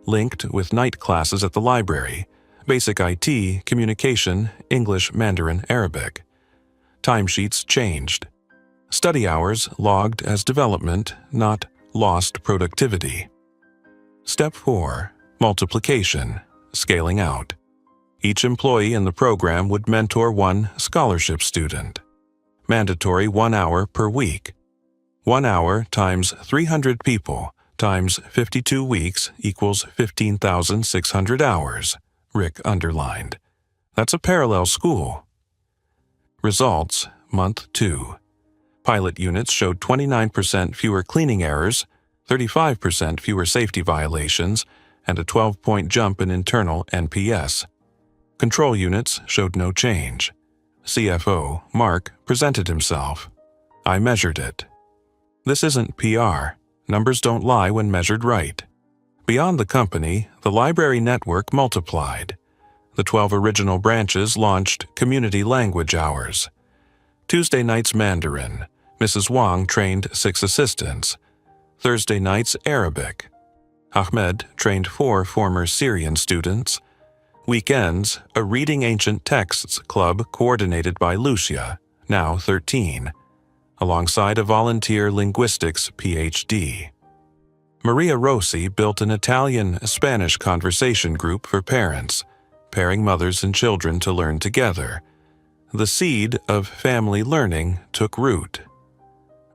linked with night classes at the library, basic IT, communication, English, Mandarin, Arabic. Timesheets changed. Study hours logged as development, not lost productivity. Step 4. Multiplication, scaling out. Each employee in the program would mentor 1 scholarship student. Mandatory 1 hour per week. 1 hour times 300 people times 52 weeks equals 15,600 hours, Rick underlined. That's a parallel school. Results, month 2. Pilot units showed 29% fewer cleaning errors, 35% fewer safety violations, and a 12-point jump in internal NPS. Control units showed no change. CFO, Mark, presented himself. I measured it. This isn't PR. Numbers don't lie when measured right. Beyond the company, the library network multiplied. The 12 original branches launched community language hours. Tuesday nights Mandarin. Mrs. Wang trained 6 assistants. Thursday nights Arabic. Ahmed trained 4 former Syrian students. Weekends, a Reading Ancient Texts club coordinated by Lucia, now 13, alongside a volunteer linguistics PhD. Maria Rossi built an Italian-Spanish conversation group for parents, pairing mothers and children to learn together. The seed of family learning took root.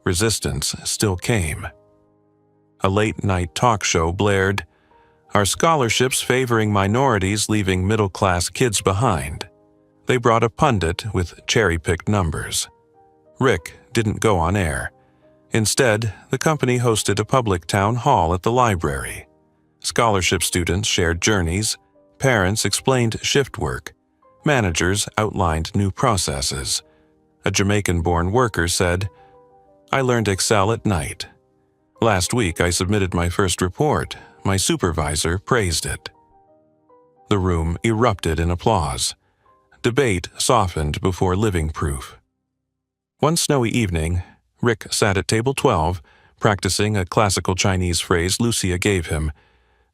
Resistance still came. A late-night talk show blared, "Are scholarships favoring minorities leaving middle-class kids behind?" They brought a pundit with cherry-picked numbers. Rick didn't go on air. Instead, the company hosted a public town hall at the library. Scholarship students shared journeys, parents explained shift work, managers outlined new processes. A Jamaican-born worker said, "I learned Excel at night. Last week I submitted my first report. My supervisor praised it." The room erupted in applause. Debate softened before living proof. One snowy evening, Rick sat at table 12, practicing a classical Chinese phrase Lucia gave him,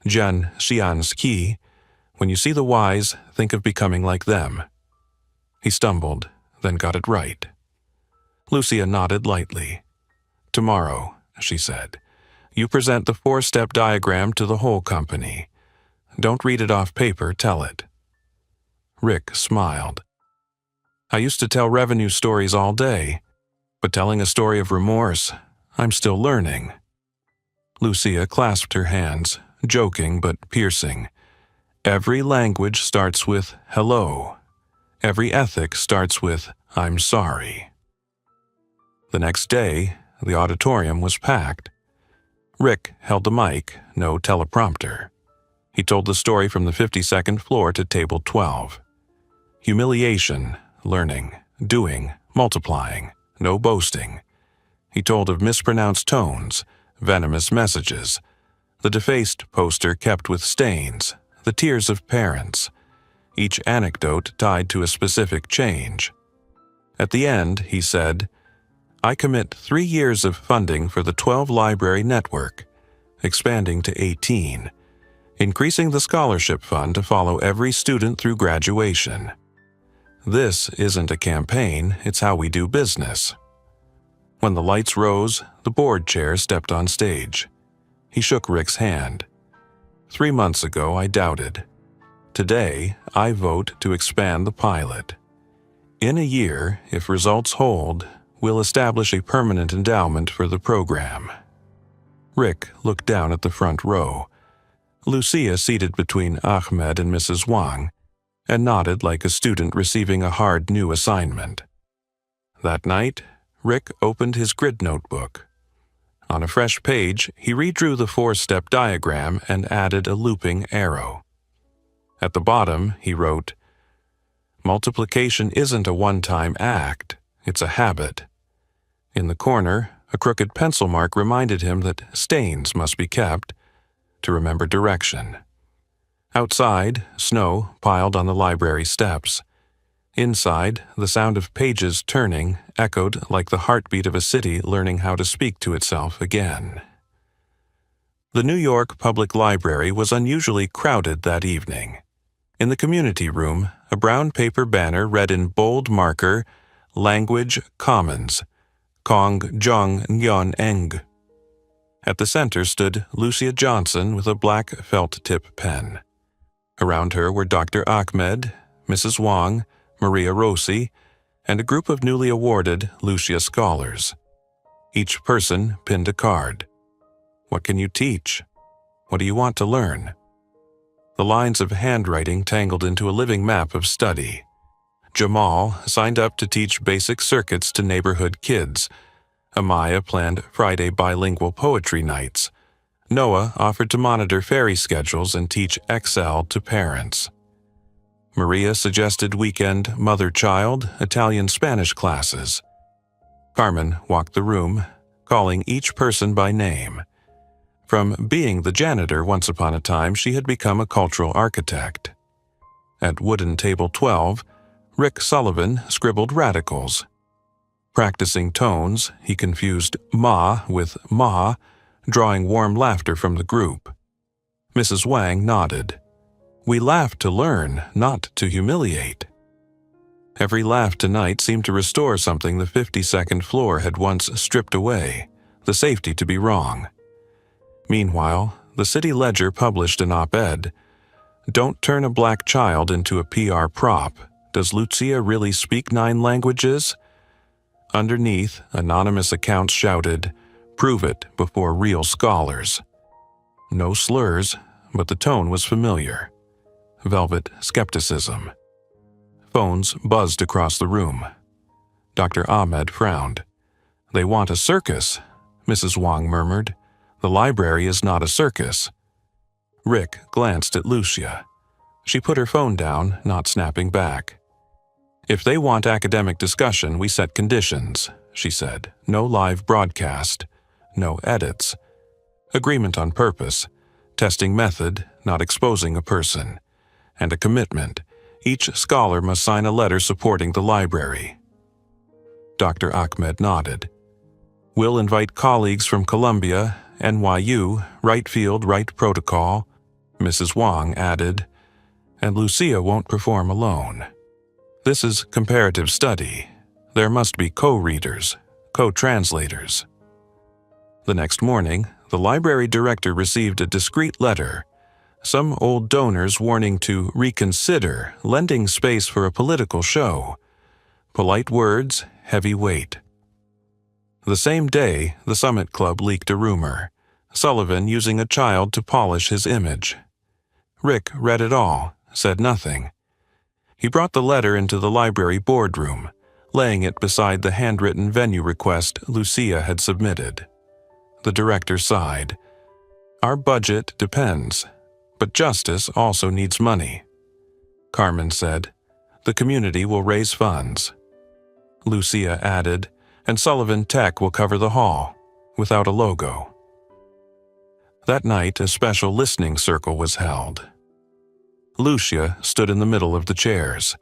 "Jian Xian's Qi. When you see the wise, think of becoming like them." He stumbled, then got it right. Lucia nodded lightly. "Tomorrow," she said, "you present the 4-step diagram to the whole company. Don't read it off paper, tell it." Rick smiled. "I used to tell revenue stories all day, but telling a story of remorse, I'm still learning." Lucia clasped her hands, joking but piercing. Every language starts with hello. Every ethic starts with I'm sorry. The next day, the auditorium was packed. Rick held the mic, no teleprompter. He told the story from the 52nd floor to table 12. Humiliation, learning, doing, multiplying, no boasting. He told of mispronounced tones, venomous messages, the defaced poster kept with stains, the tears of parents, each anecdote tied to a specific change. At the end, he said, "I commit 3 years of funding for the 12 library network, expanding to 18, increasing the scholarship fund to follow every student through graduation. This isn't a campaign, it's how we do business." When the lights rose, the board chair stepped on stage. He shook Rick's hand. 3 months ago, I doubted. Today, I vote to expand the pilot. In a year, if results hold, we'll establish a permanent endowment for the program. Rick looked down at the front row. Lucia seated between Ahmed and Mrs. Wang, and nodded like a student receiving a hard new assignment. That night, Rick opened his grid notebook. On a fresh page, he redrew the 4-step diagram and added a looping arrow. At the bottom, he wrote, "Multiplication isn't a one-time act, it's a habit." In the corner, a crooked pencil mark reminded him that stains must be kept to remember direction. Outside, snow piled on the library steps. Inside, the sound of pages turning echoed like the heartbeat of a city learning how to speak to itself again. The New York Public Library was unusually crowded that evening. In the community room, a brown paper banner read in bold marker, "Language Commons, Kong Jong Nyon Eng." At the center stood Lucia Johnson with a black felt-tip pen. Around her were Dr. Ahmed, Mrs. Wang, Maria Rossi, and a group of newly awarded Lucia scholars. Each person pinned a card. What can you teach? What do you want to learn? The lines of handwriting tangled into a living map of study. Jamal signed up to teach basic circuits to neighborhood kids. Amaya planned Friday bilingual poetry nights. Noah offered to monitor ferry schedules and teach Excel to parents. Maria suggested weekend mother-child Italian-Spanish classes. Carmen walked the room, calling each person by name. From being the janitor once upon a time, she had become a cultural architect. At wooden table 12, Rick Sullivan scribbled radicals. Practicing tones, he confused ma with ma, drawing warm laughter from the group. Mrs. Wang nodded. We laughed to learn, not to humiliate. Every laugh tonight seemed to restore something the 52nd floor had once stripped away, the safety to be wrong. Meanwhile, the City Ledger published an op-ed. Don't turn a black child into a PR prop. Does Lucia really speak 9 languages? Underneath, anonymous accounts shouted, "Prove it before real scholars." No slurs, but the tone was familiar. Velvet skepticism. Phones buzzed across the room. Dr. Ahmed frowned. "They want a circus," Mrs. Wang murmured. "The library is not a circus." Rick glanced at Lucia. She put her phone down, not snapping back. "If they want academic discussion, we set conditions," she said. "No live broadcast. No edits. Agreement on purpose. Testing method, not exposing a person. And a commitment. Each scholar must sign a letter supporting the library." Dr. Ahmed nodded. "We'll invite colleagues from Columbia, NYU, Right Field, Right Protocol," Mrs. Wang added. "And Lucia won't perform alone. This is comparative study. There must be co-readers, co-translators." The next morning, the library director received a discreet letter. Some old donors warning to reconsider lending space for a political show. Polite words, heavy weight. The same day, the Summit Club leaked a rumor. Sullivan using a child to polish his image. Rick read it all, said nothing. He brought the letter into the library boardroom, laying it beside the handwritten venue request Lucia had submitted. The director sighed. "Our budget depends, but justice also needs money." Carmen said, "The community will raise funds." Lucia added, "And Sullivan Tech will cover the hall, without a logo." That night, a special listening circle was held. Lucia stood in the middle of the chairs.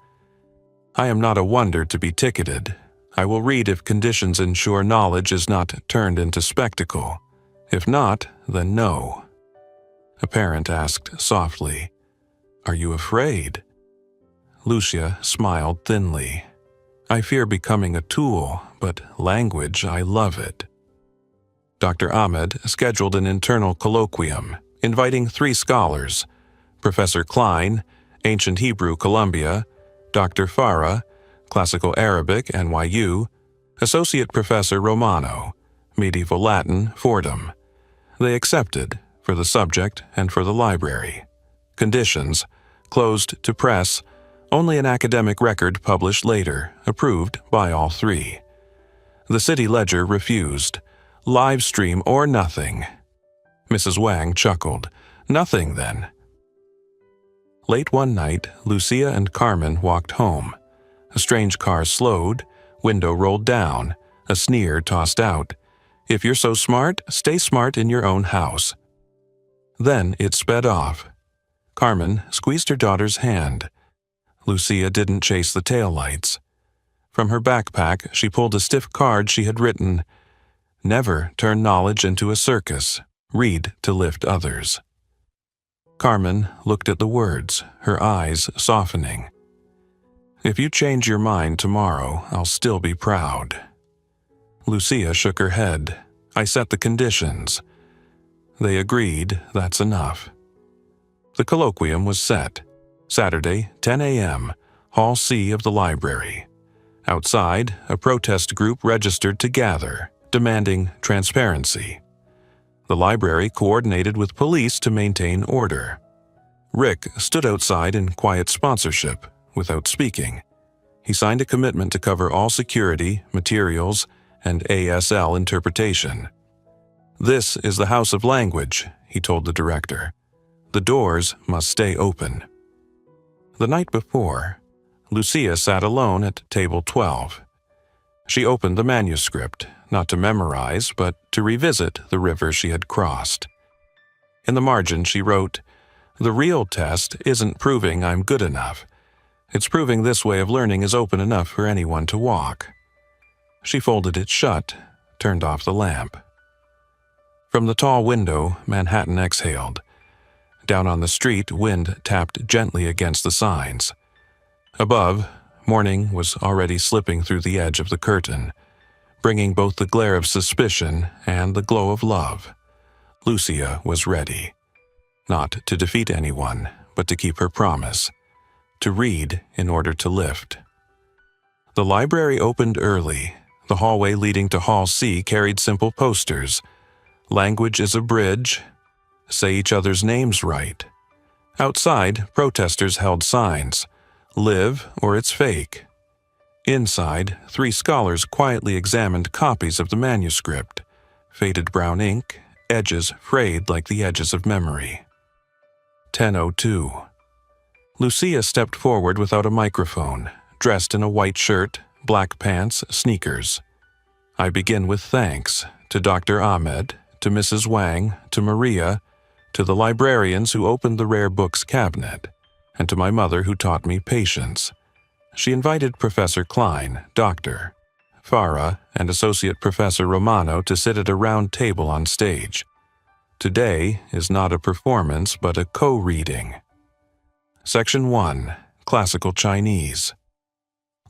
"I am not a wonder to be ticketed. I will read if conditions ensure knowledge is not turned into spectacle. If not, then no." A parent asked softly, "Are you afraid?" Lucia smiled thinly. "I fear becoming a tool, but language, I love it." Dr. Ahmed scheduled an internal colloquium, inviting 3 scholars, Professor Klein, Ancient Hebrew, Columbia, Dr. Farah, Classical Arabic, NYU, Associate Professor Romano, Medieval Latin, Fordham. They accepted, for the subject and for the library. Conditions: closed to press, only an academic record published later, approved by all 3. The City Ledger refused. Live stream or nothing. Mrs. Wang chuckled. "Nothing, then." Late one night, Lucia and Carmen walked home. A strange car slowed, window rolled down, a sneer tossed out. "If you're so smart, stay smart in your own house." Then it sped off. Carmen squeezed her daughter's hand. Lucia didn't chase the taillights. From her backpack, she pulled a stiff card she had written, "Never turn knowledge into a circus. Read to lift others." Carmen looked at the words, her eyes softening. "If you change your mind tomorrow, I'll still be proud." Lucia shook her head. "I set the conditions." They agreed that's enough. The colloquium was set. Saturday, 10 a.m., Hall C of the library. Outside, a protest group registered to gather, demanding transparency. The library coordinated with police to maintain order. Rick stood outside in quiet sponsorship, without speaking. He signed a commitment to cover all security, materials, and ASL interpretation. "This is the House of Language," he told the director. "The doors must stay open." The night before, Lucia sat alone at table 12. She opened the manuscript, not to memorize, but to revisit the river she had crossed. In the margin she wrote, "The real test isn't proving I'm good enough. It's proving this way of learning is open enough for anyone to walk." She folded it shut, turned off the lamp. From the tall window, Manhattan exhaled. Down on the street, wind tapped gently against the signs. Above, morning was already slipping through the edge of the curtain, bringing both the glare of suspicion and the glow of love. Lucia was ready. Not to defeat anyone, but to keep her promise. To read in order to lift. The library opened early. The hallway leading to Hall C carried simple posters. "Language is a bridge. Say each other's names right." Outside, protesters held signs. "Live or it's fake." Inside, 3 scholars quietly examined copies of the manuscript. Faded brown ink, edges frayed like the edges of memory. 10:02. Lucia stepped forward without a microphone, dressed in a white shirt, black pants, sneakers. "I begin with thanks to Dr. Ahmed, to Mrs. Wang, to Maria, to the librarians who opened the rare books cabinet, and to my mother who taught me patience." She invited Professor Klein, Dr. Farah, and Associate Professor Romano to sit at a round table on stage. Today is not a performance but a co-reading. Section 1. Classical Chinese.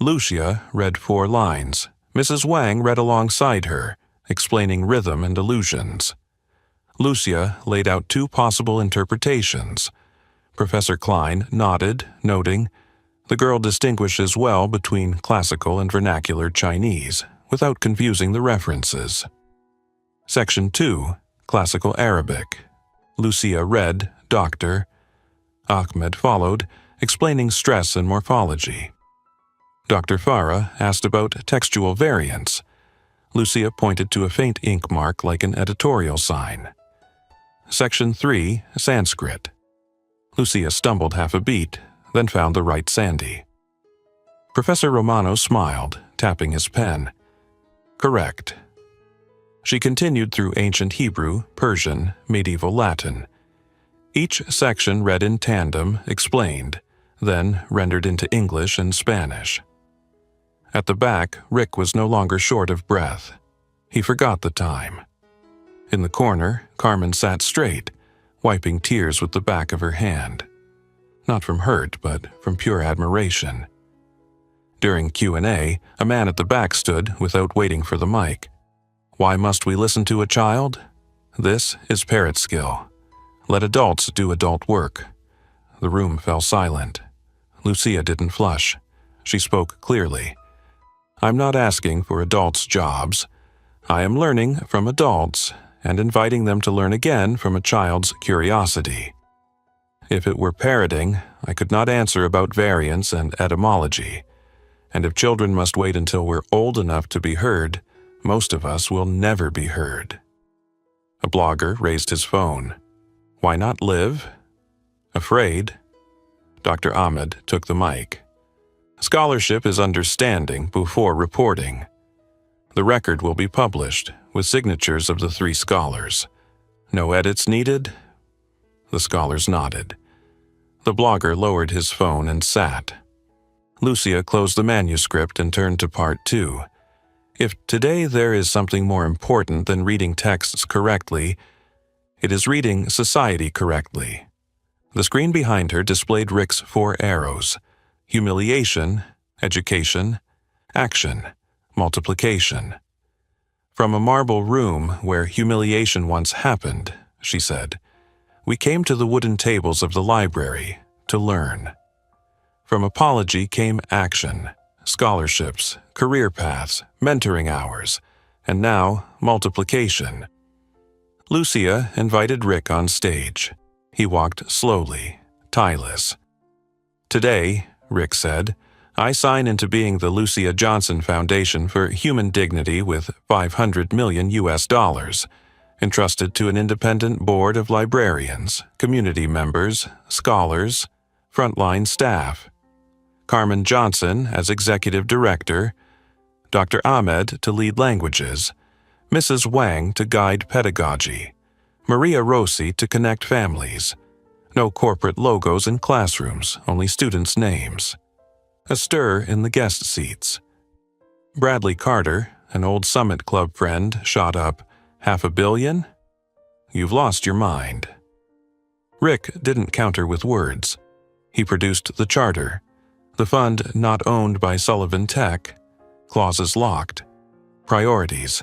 Lucia read 4 lines. Mrs. Wang read alongside her, explaining rhythm and allusions. Lucia laid out 2 possible interpretations. Professor Klein nodded, noting, "The girl distinguishes well between classical and vernacular Chinese, without confusing the references." Section 2. Classical Arabic. Lucia read, Dr. Ahmed followed, explaining stress and morphology. Dr. Farah asked about textual variants. Lucia pointed to a faint ink mark like an editorial sign. Section 3. Sanskrit. Lucia stumbled half a beat, then found the right Sandy. Professor Romano smiled, tapping his pen. "Correct." She continued through ancient Hebrew, Persian, medieval Latin. Each section read in tandem, explained, then rendered into English and Spanish. At the back, Rick was no longer short of breath. He forgot the time. In the corner, Carmen sat straight, wiping tears with the back of her hand. Not from hurt, but from pure admiration. During Q&A, a man at the back stood without waiting for the mic. "Why must we listen to a child? This is parrot skill. Let adults do adult work." The room fell silent. Lucia didn't flush. She spoke clearly. "I'm not asking for adults' jobs. I am learning from adults and inviting them to learn again from a child's curiosity. If it were parroting, I could not answer about variants and etymology. And if children must wait until we're old enough to be heard, most of us will never be heard." A blogger raised his phone. "Why not live? Afraid?" Dr. Ahmed took the mic. "Scholarship is understanding before reporting. The record will be published with signatures of the 3 scholars. No edits needed?" The scholars nodded. The blogger lowered his phone and sat. Lucia closed the manuscript and turned to part 2. If today there is something more important than reading texts correctly, it is reading society correctly. The screen behind her displayed Rick's 4 arrows: humiliation, education, action, multiplication. "From a marble room where humiliation once happened," she said, "we came to the wooden tables of the library to learn. From apology came action, scholarships, career paths, mentoring hours, and now multiplication." Lucia invited Rick on stage. He walked slowly, tireless. "Today," Rick said, "I sign into being the Lucia Johnson Foundation for Human Dignity with $500 million US. entrusted to an independent board of librarians, community members, scholars, frontline staff. Carmen Johnson as executive director, Dr. Ahmed to lead languages, Mrs. Wang to guide pedagogy, Maria Rossi to connect families. No corporate logos in classrooms, only students' names. A stir in the guest seats. Bradley Carter, an old Summit Club friend, shot up, "$500 million? You've lost your mind." Rick didn't counter with words. He produced the charter. The fund not owned by Sullivan Tech. Clauses locked. Priorities.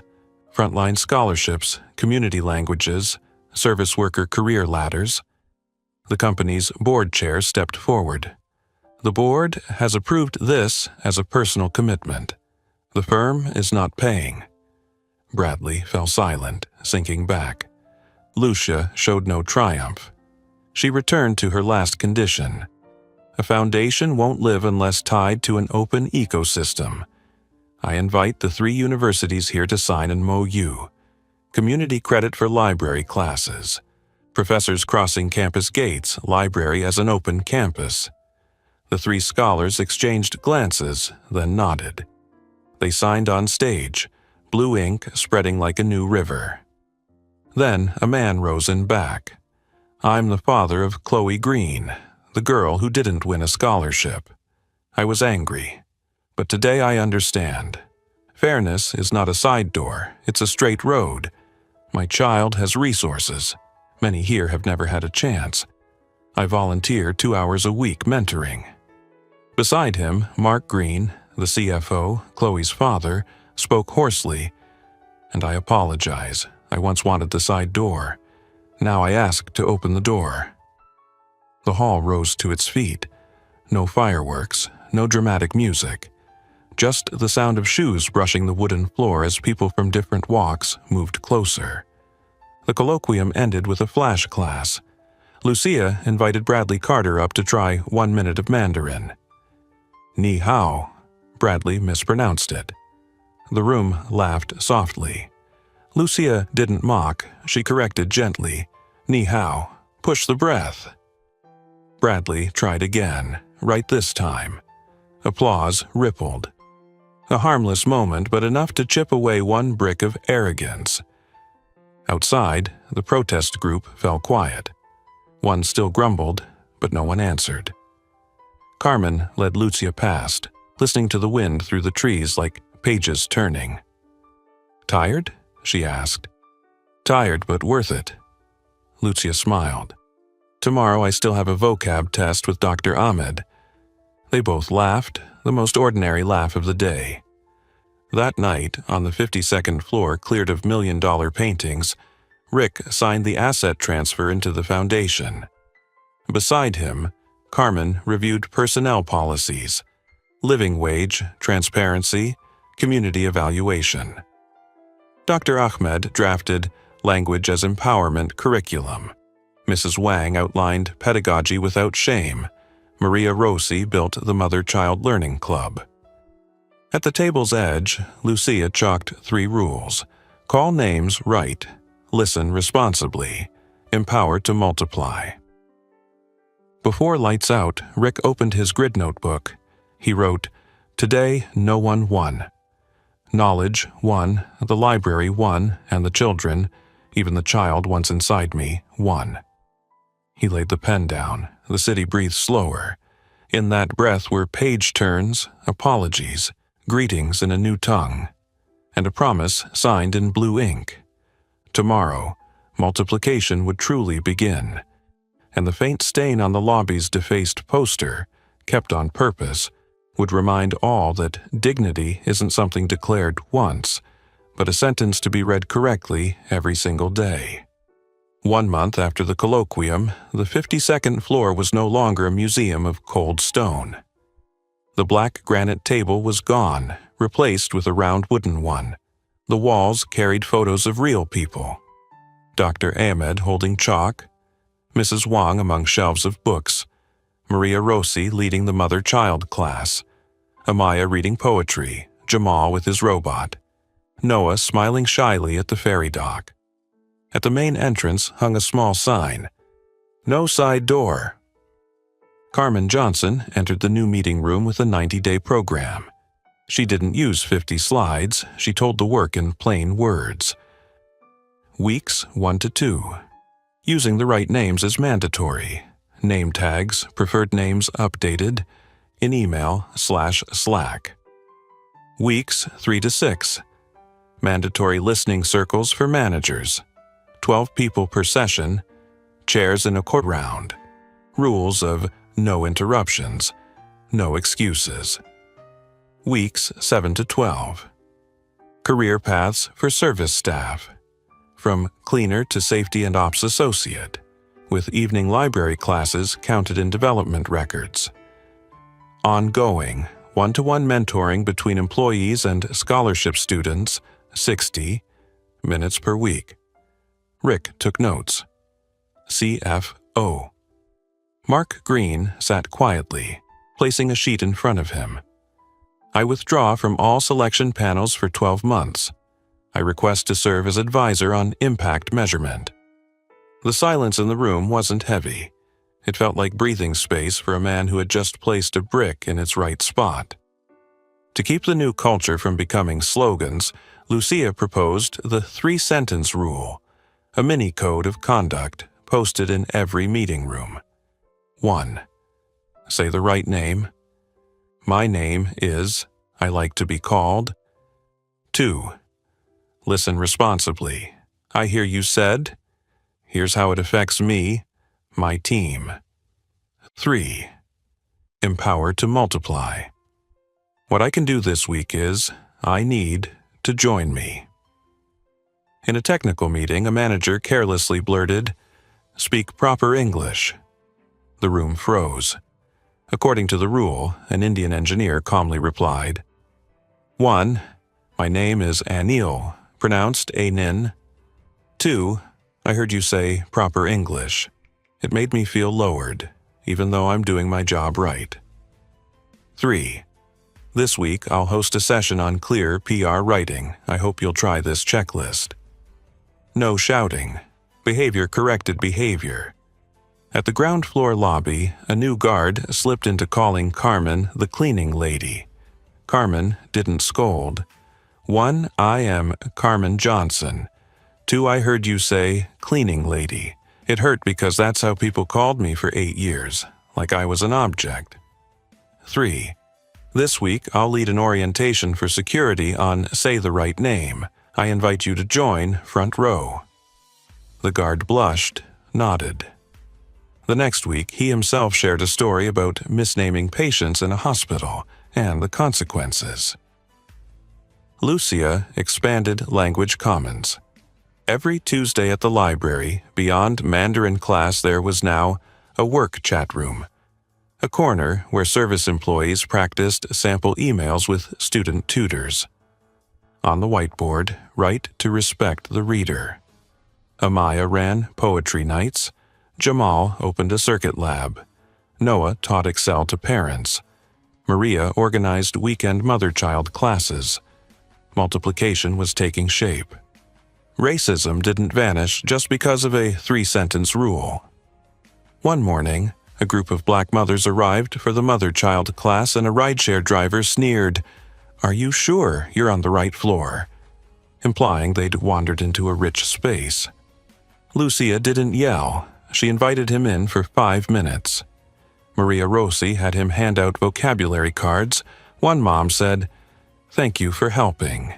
Frontline scholarships, community languages, service worker career ladders. The company's board chair stepped forward. "The board has approved this as a personal commitment. The firm is not paying." Bradley fell silent, sinking back. Lucia showed no triumph. She returned to her last condition. A foundation won't live unless tied to an open ecosystem. I invite the 3 universities here to sign an MOU. Community credit for library classes. Professors crossing campus gates, library as an open campus. The 3 scholars exchanged glances, then nodded. They signed on stage, blue ink spreading like a new river. Then a man rose in back. "I'm the father of Chloe Green, the girl who didn't win a scholarship. I was angry, but today I understand. Fairness is not a side door, it's a straight road. My child has resources. Many here have never had a chance. I volunteer 2 hours a week mentoring." Beside him, Mark Green, the CFO, Chloe's father, spoke hoarsely. "And I apologize. I once wanted the side door. Now I ask to open the door." The hall rose to its feet. No fireworks, no dramatic music. Just the sound of shoes brushing the wooden floor as people from different walks moved closer. The colloquium ended with a flash class. Lucia invited Bradley Carter up to try 1 minute of Mandarin. "Ni hao." Bradley mispronounced it. The room laughed softly. Lucia didn't mock, she corrected gently. "Ni hao. Push the breath." Bradley tried again, right this time. Applause rippled. A harmless moment, but enough to chip away 1 brick of arrogance. Outside, the protest group fell quiet. One still grumbled, but no one answered. Carmen led Lucia past, listening to the wind through the trees like pages turning. "Tired?" she asked. "Tired, but worth it." Lucia smiled. "Tomorrow I still have a vocab test with Dr. Ahmed." They both laughed, the most ordinary laugh of the day. That night, on the 52nd floor cleared of million-dollar paintings, Rick signed the asset transfer into the foundation. Beside him, Carmen reviewed personnel policies, living wage, transparency, community evaluation. Dr. Ahmed drafted language as empowerment curriculum. Mrs. Wang outlined pedagogy without shame. Maria Rossi built the Mother-Child Learning Club. At the table's edge, Lucia chalked 3 rules. Call names right. Listen responsibly. Empower to multiply. Before lights out, Rick opened his grid notebook. He wrote, "Today, no one won. Knowledge, 1, the library, 1, and the children, even the child once inside me, 1. He laid the pen down. The city breathed slower. In that breath were page turns, apologies, greetings in a new tongue, and a promise signed in blue ink. Tomorrow, multiplication would truly begin, and the faint stain on the lobby's defaced poster, kept on purpose, would remind all that dignity isn't something declared once, but a sentence to be read correctly every single day. 1 month after the colloquium, the 52nd floor was no longer a museum of cold stone. The black granite table was gone, replaced with a round wooden one. The walls carried photos of real people. Dr. Ahmed holding chalk, Mrs. Wang among shelves of books, Maria Rossi leading the mother-child class, Amaya reading poetry, Jamal with his robot, Noah smiling shyly at the ferry dock. At the main entrance hung a small sign, "No side door." Carmen Johnson entered the new meeting room with a 90-day program. She didn't use 50 slides, she told the work in plain words. Weeks 1 to 2. Using the right names is mandatory. Name tags, preferred names updated, in email/Slack. Weeks 3 to 6. Mandatory listening circles for managers. 12 people per session, chairs in a court round. Rules of no interruptions, no excuses. Weeks 7 to 12. Career paths for service staff. From cleaner to safety and ops associate, with evening library classes counted in development records. Ongoing, one-to-one mentoring between employees and scholarship students, 60 minutes per week. Rick took notes. CFO. Mark Green sat quietly, placing a sheet in front of him. I withdraw from all selection panels for 12 months. I request to serve as advisor on impact measurement. The silence in the room wasn't heavy. It felt like breathing space for a man who had just placed a brick in its right spot. To keep the new culture from becoming slogans, Lucia proposed the 3-sentence rule, a mini code of conduct posted in every meeting room. 1. Say the right name. My name is, I like to be called. 2. Listen responsibly. I hear you said. Here's how it affects me, my team. 3. Empower to multiply. What I can do this week is, I need to join me. In a technical meeting, a manager carelessly blurted, "Speak proper English." The room froze. According to the rule, an Indian engineer calmly replied, 1. My name is Anil, pronounced Anin. 2. I heard you say proper English. It made me feel lowered, even though I'm doing my job right. 3. This week, I'll host a session on clear PR writing. I hope you'll try this checklist. No shouting. Behavior corrected behavior. At the ground floor lobby, a new guard slipped into calling Carmen the cleaning lady. Carmen didn't scold. 1. I am Carmen Johnson. 2. I heard you say cleaning lady. It hurt because that's how people called me for 8 years, like I was an object. 3. This week, I'll lead an orientation for security on Say the Right Name. I invite you to join front row. The guard blushed, nodded. The next week, he himself shared a story about misnaming patients in a hospital and the consequences. Lucia expanded language commons. Every Tuesday at the library, beyond Mandarin class, there was now a work chat room, a corner where service employees practiced sample emails with student tutors. On the whiteboard, write to respect the reader. Amaya ran poetry nights. Jamal opened a circuit lab. Noah taught Excel to parents. Maria organized weekend mother-child classes. Multiplication was taking shape. Racism didn't vanish just because of a 3-sentence rule. One morning, a group of black mothers arrived for the mother-child class and a rideshare driver sneered, "Are you sure you're on the right floor?" implying they'd wandered into a rich space. Lucia didn't yell. She invited him in for 5 minutes. Maria Rossi had him hand out vocabulary cards. One mom said, "Thank you for helping."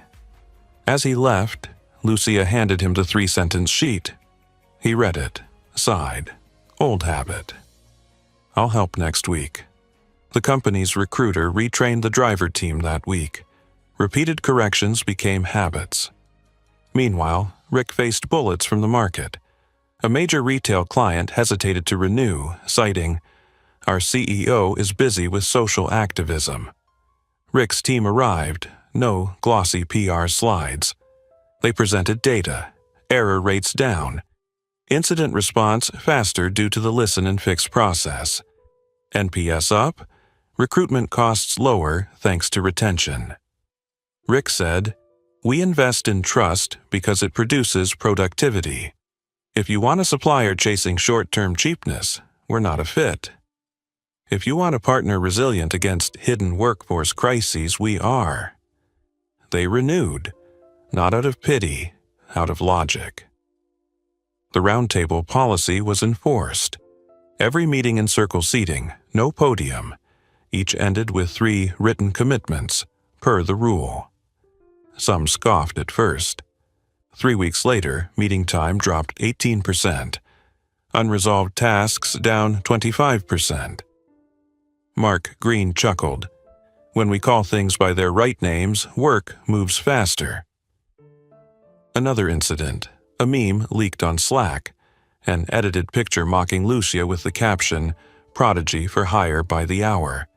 As he left, Lucia handed him the 3-sentence sheet. He read it, sighed. Old habit. I'll help next week. The company's recruiter retrained the driver team that week. Repeated corrections became habits. Meanwhile, Rick faced bullets from the market. A major retail client hesitated to renew, citing, "Our CEO is busy with social activism." Rick's team arrived, no glossy PR slides. They presented data, error rates down, incident response faster due to the listen and fix process, NPS up, recruitment costs lower thanks to retention. Rick said, "We invest in trust because it produces productivity. If you want a supplier chasing short-term cheapness, we're not a fit. If you want a partner resilient against hidden workforce crises, we are. They renewed, not out of pity, out of logic. The roundtable policy was enforced. Every meeting in circle seating, no podium. Each ended with 3 written commitments, per the rule. Some scoffed at first. 3 weeks later, meeting time dropped 18%. Unresolved tasks down 25%. Mark Green chuckled. When we call things by their right names, work moves faster. Another incident. A meme leaked on Slack. An edited picture mocking Lucia with the caption, "Prodigy for hire by the hour."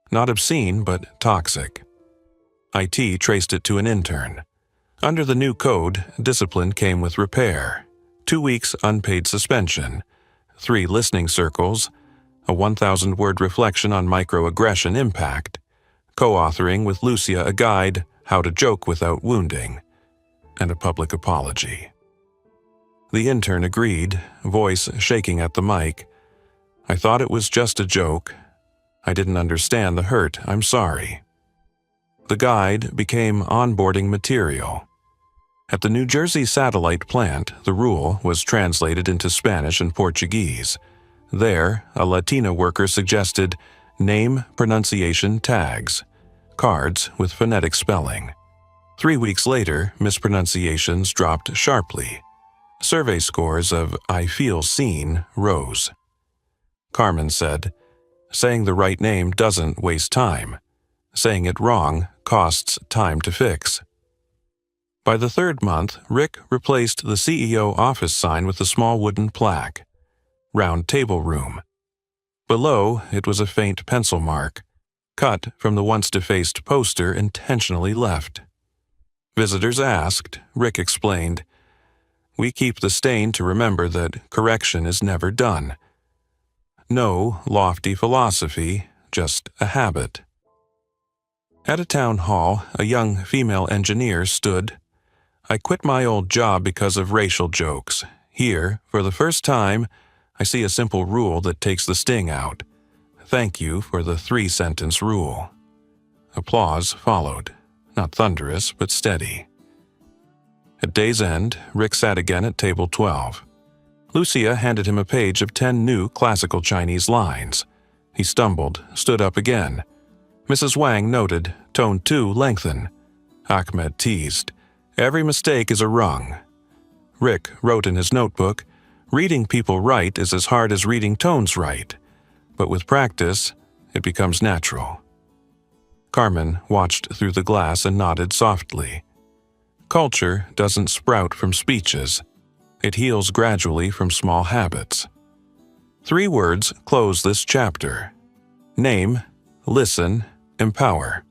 Not obscene, but toxic. IT traced it to an intern. Under the new code, discipline came with repair. 2 weeks unpaid suspension. 3 listening circles. A 1,000-word reflection on microaggression impact. Co-authoring with Lucia a guide, How to Joke Without Wounding. And a public apology. The intern agreed, voice shaking at the mic. "I thought it was just a joke. I didn't understand the hurt. I'm sorry." The guide became onboarding material. At the New Jersey satellite plant, the rule was translated into Spanish and Portuguese. There, a Latina worker suggested name pronunciation tags, cards with phonetic spelling. 3 weeks later, mispronunciations dropped sharply. Survey scores of "I feel seen" rose. Carmen said, "Saying the right name doesn't waste time. Saying it wrong costs time to fix." By the 3rd month, Rick replaced the CEO office sign with a small wooden plaque. Round table room. Below, it was a faint pencil mark, cut from the once defaced poster intentionally left. Visitors asked, Rick explained, "We keep the stain to remember that correction is never done. No lofty philosophy, just a habit." At a town hall, a young female engineer stood. "I quit my old job because of racial jokes. Here, for the first time, I see a simple rule that takes the sting out. Thank you for the 3-sentence rule." Applause followed, not thunderous but steady. At day's end, Rick sat again at table 12. Lucia handed him a page of 10 new classical Chinese lines. He stumbled, stood up again. Mrs. Wang noted, tone 2 lengthen. Ahmed teased, "Every mistake is a rung." Rick wrote in his notebook, "Reading people right is as hard as reading tones right. But with practice, it becomes natural." Carmen watched through the glass and nodded softly. Culture doesn't sprout from speeches. It heals gradually from small habits. 3 words close this chapter. Name, listen, empower.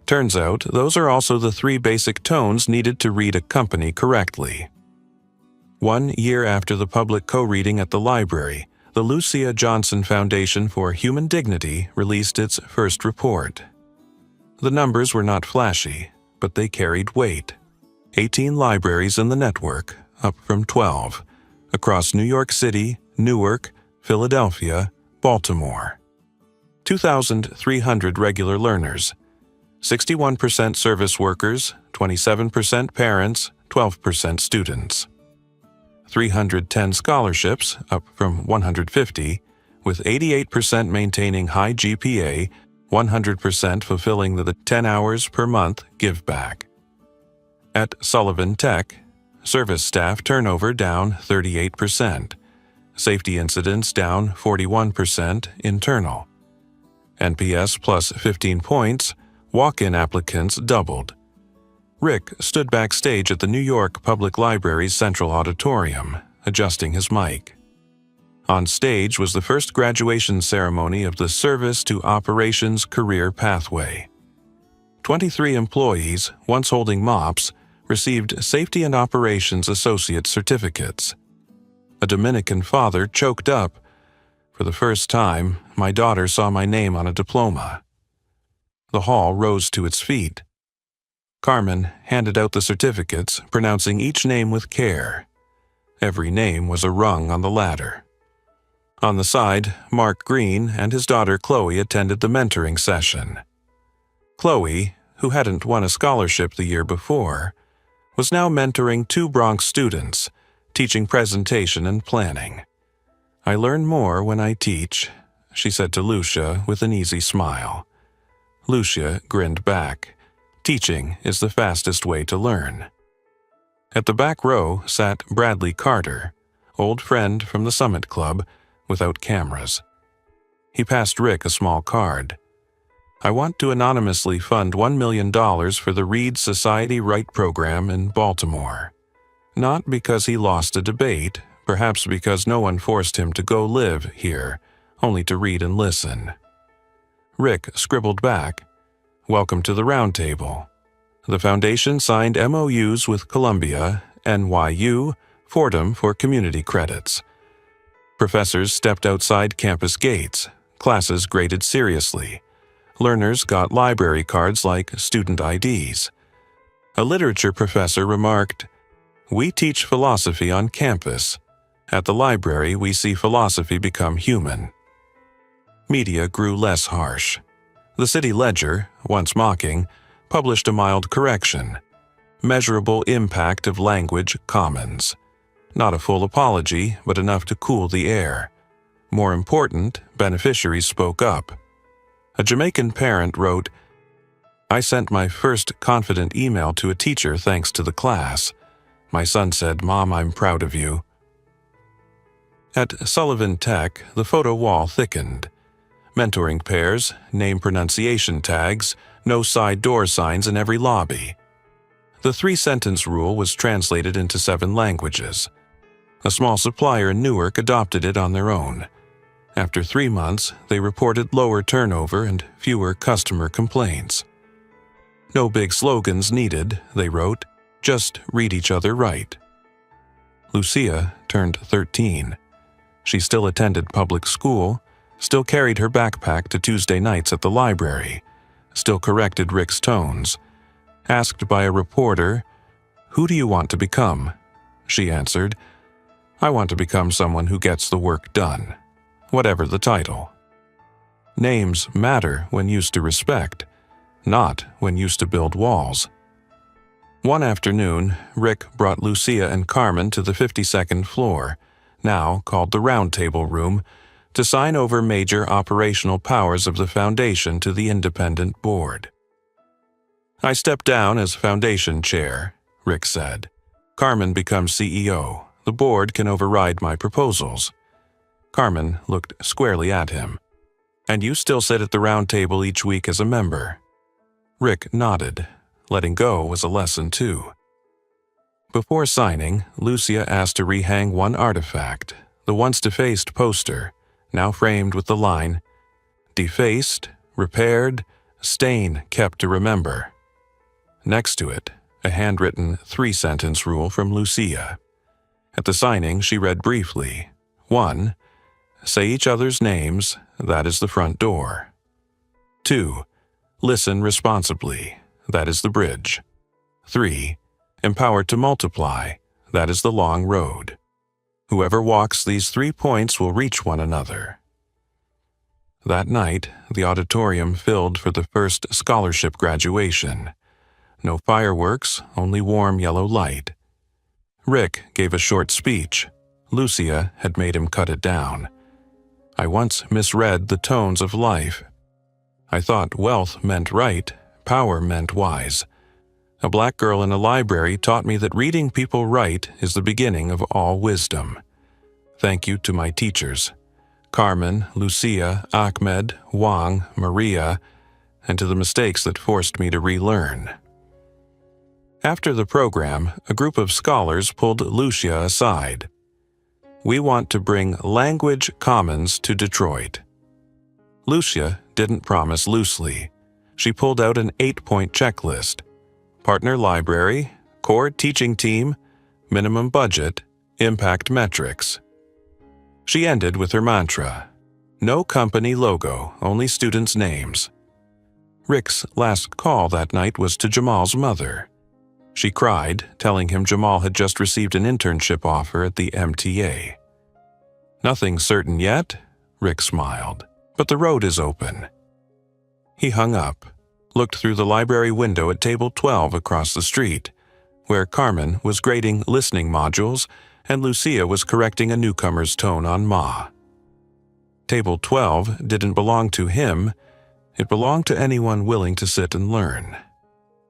Turns out, those are also the 3 basic tones needed to read a company correctly. 1 year after the public co-reading at the library, the Lucia Johnson Foundation for Human Dignity released its first report. The numbers were not flashy, but they carried weight. 18 libraries in the network, up from 12, across New York City, Newark, Philadelphia, Baltimore. 2,300 regular learners, 61% service workers, 27% parents, 12% students. 310 scholarships, up from 150, with 88% maintaining high GPA, 100% fulfilling the 10 hours per month give back. At Sullivan Tech, service staff turnover down 38%, safety incidents down 41% internal. NPS plus 15 points, walk-in applicants doubled. Rick stood backstage at the New York Public Library's Central Auditorium, adjusting his mic. On stage was the first graduation ceremony of the Service to Operations Career Pathway. 23 employees, once holding MOPS, received Safety and Operations Associate certificates. A Dominican father choked up. "For the first time, my daughter saw my name on a diploma." The hall rose to its feet. Carmen handed out the certificates, pronouncing each name with care. Every name was a rung on the ladder. On the side, Mark Green and his daughter Chloe attended the mentoring session. Chloe, who hadn't won a scholarship the year before, was now mentoring 2 Bronx students, teaching presentation and planning. "I learn more when I teach," she said to Lucia with an easy smile. Lucia grinned back. Teaching is the fastest way to learn. At the back row sat Bradley Carter, old friend from the Summit Club, without cameras. He passed Rick a small card. "I want to anonymously fund $1 million for the Reed Society Wright Program in Baltimore. Not because he lost a debate, perhaps because no one forced him to go live here, only to read and listen." Rick scribbled back, "Welcome to the round table. The foundation signed MOUs with Columbia, NYU, Fordham for community credits. Professors stepped outside campus gates, classes graded seriously. Learners got library cards like student IDs. A literature professor remarked, 'We teach philosophy on campus. At the library, we see philosophy become human.'" Media grew less harsh. The City Ledger, once mocking, published a mild correction. "Measurable impact of language commons." Not a full apology, but enough to cool the air. More important, beneficiaries spoke up. A Jamaican parent wrote, "I sent my first confident email to a teacher thanks to the class. My son said, 'Mom, I'm proud of you.'" At Sullivan Tech, the photo wall thickened. Mentoring pairs, name pronunciation tags, no side door signs in every lobby. The 3-sentence rule was translated into 7 languages. A small supplier in Newark adopted it on their own. After 3 months, they reported lower turnover and fewer customer complaints. "No big slogans needed," they wrote, "just read each other right." Lucia turned 13. She still attended public school, still carried her backpack to Tuesday nights at the library, still corrected Rick's tones. Asked by a reporter, "Who do you want to become?" she answered, "I want to become someone who gets the work done, whatever the title." Names matter when used to respect, not when used to build walls. One afternoon, Rick brought Lucia and Carmen to the 52nd floor, now called the Round Table Room, to sign over major operational powers of the foundation to the independent board. "I step down as foundation chair," Rick said. "Carmen becomes CEO. The board can override my proposals." Carmen looked squarely at him. "And you still sit at the round table each week as a member." Rick nodded. Letting go was a lesson too. Before signing, Lucia asked to rehang one artifact, the once defaced poster, now framed with the line, "Defaced, repaired, stain kept to remember." Next to it, a handwritten 3-sentence rule from Lucia. At the signing, she read briefly, 1. Say each other's names, that is the front door. 2. Listen responsibly, that is the bridge. 3. Empower to multiply, that is the long road. Whoever walks these 3 points will reach one another. That night, the auditorium filled for the first scholarship graduation. No fireworks, only warm yellow light. Rick gave a short speech. Lucia had made him cut it down. "I once misread the tones of life. I thought wealth meant right, power meant wise. A black girl in a library taught me that reading people right is the beginning of all wisdom. Thank you to my teachers, Carmen, Lucia, Ahmed, Wang, Maria, and to the mistakes that forced me to relearn." After the program, a group of scholars pulled Lucia aside. "We want to bring language commons to Detroit." Lucia didn't promise loosely. She pulled out an 8-point checklist: partner library, core teaching team, minimum budget, impact metrics. She ended with her mantra: "No company logo, only students' names." Rick's last call that night was to Jamal's mother. She cried, telling him Jamal had just received an internship offer at the MTA. "Nothing certain yet," Rick smiled, "but the road is open." He hung up, looked through the library window at table 12 across the street, where Carmen was grading listening modules and Lucia was correcting a newcomer's tone on Ma. Table 12 didn't belong to him, it belonged to anyone willing to sit and learn.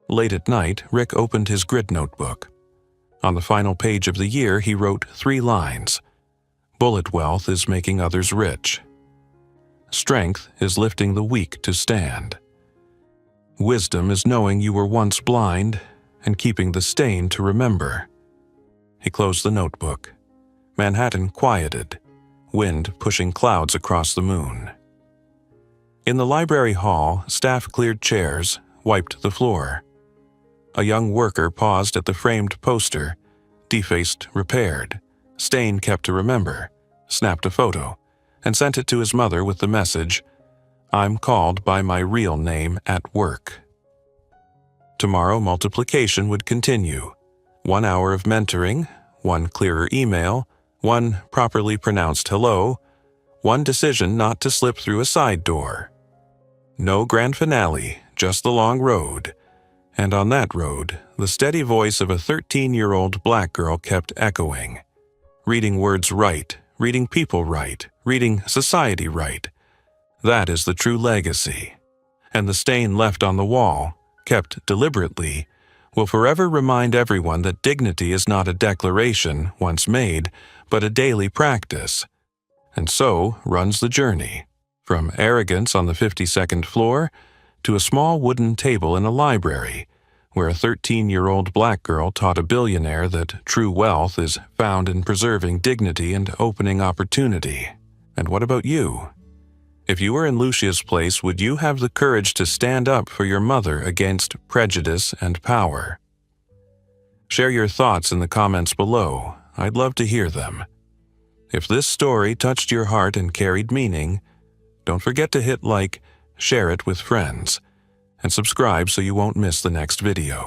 Late at night, Rick opened his grid notebook. On the final page of the year, he wrote 3 lines. "Bullet wealth is making others rich. Strength is lifting the weak to stand. Wisdom is knowing you were once blind and keeping the stain to remember." He closed the notebook. Manhattan quieted, wind pushing clouds across the moon. In the library hall, staff cleared chairs, wiped the floor. A young worker paused at the framed poster, defaced, repaired, stain kept to remember, snapped a photo, and sent it to his mother with the message, "I'm called by my real name at work." Tomorrow, multiplication would continue. 1 hour of mentoring, 1 clearer email, 1 properly pronounced hello, 1 decision not to slip through a side door. No grand finale, just the long road. And on that road, the steady voice of a 13-year-old black girl kept echoing. Reading words right, reading people right, reading society right. That is the true legacy. And the stain left on the wall, kept deliberately, will forever remind everyone that dignity is not a declaration once made, but a daily practice. And so runs the journey, from arrogance on the 52nd floor to a small wooden table in a library, where a 13-year-old black girl taught a billionaire that true wealth is found in preserving dignity and opening opportunity. And what about you? If you were in Lucia's place, would you have the courage to stand up for your mother against prejudice and power? Share your thoughts in the comments below. I'd love to hear them. If this story touched your heart and carried meaning, don't forget to hit like, share it with friends, and subscribe so you won't miss the next video.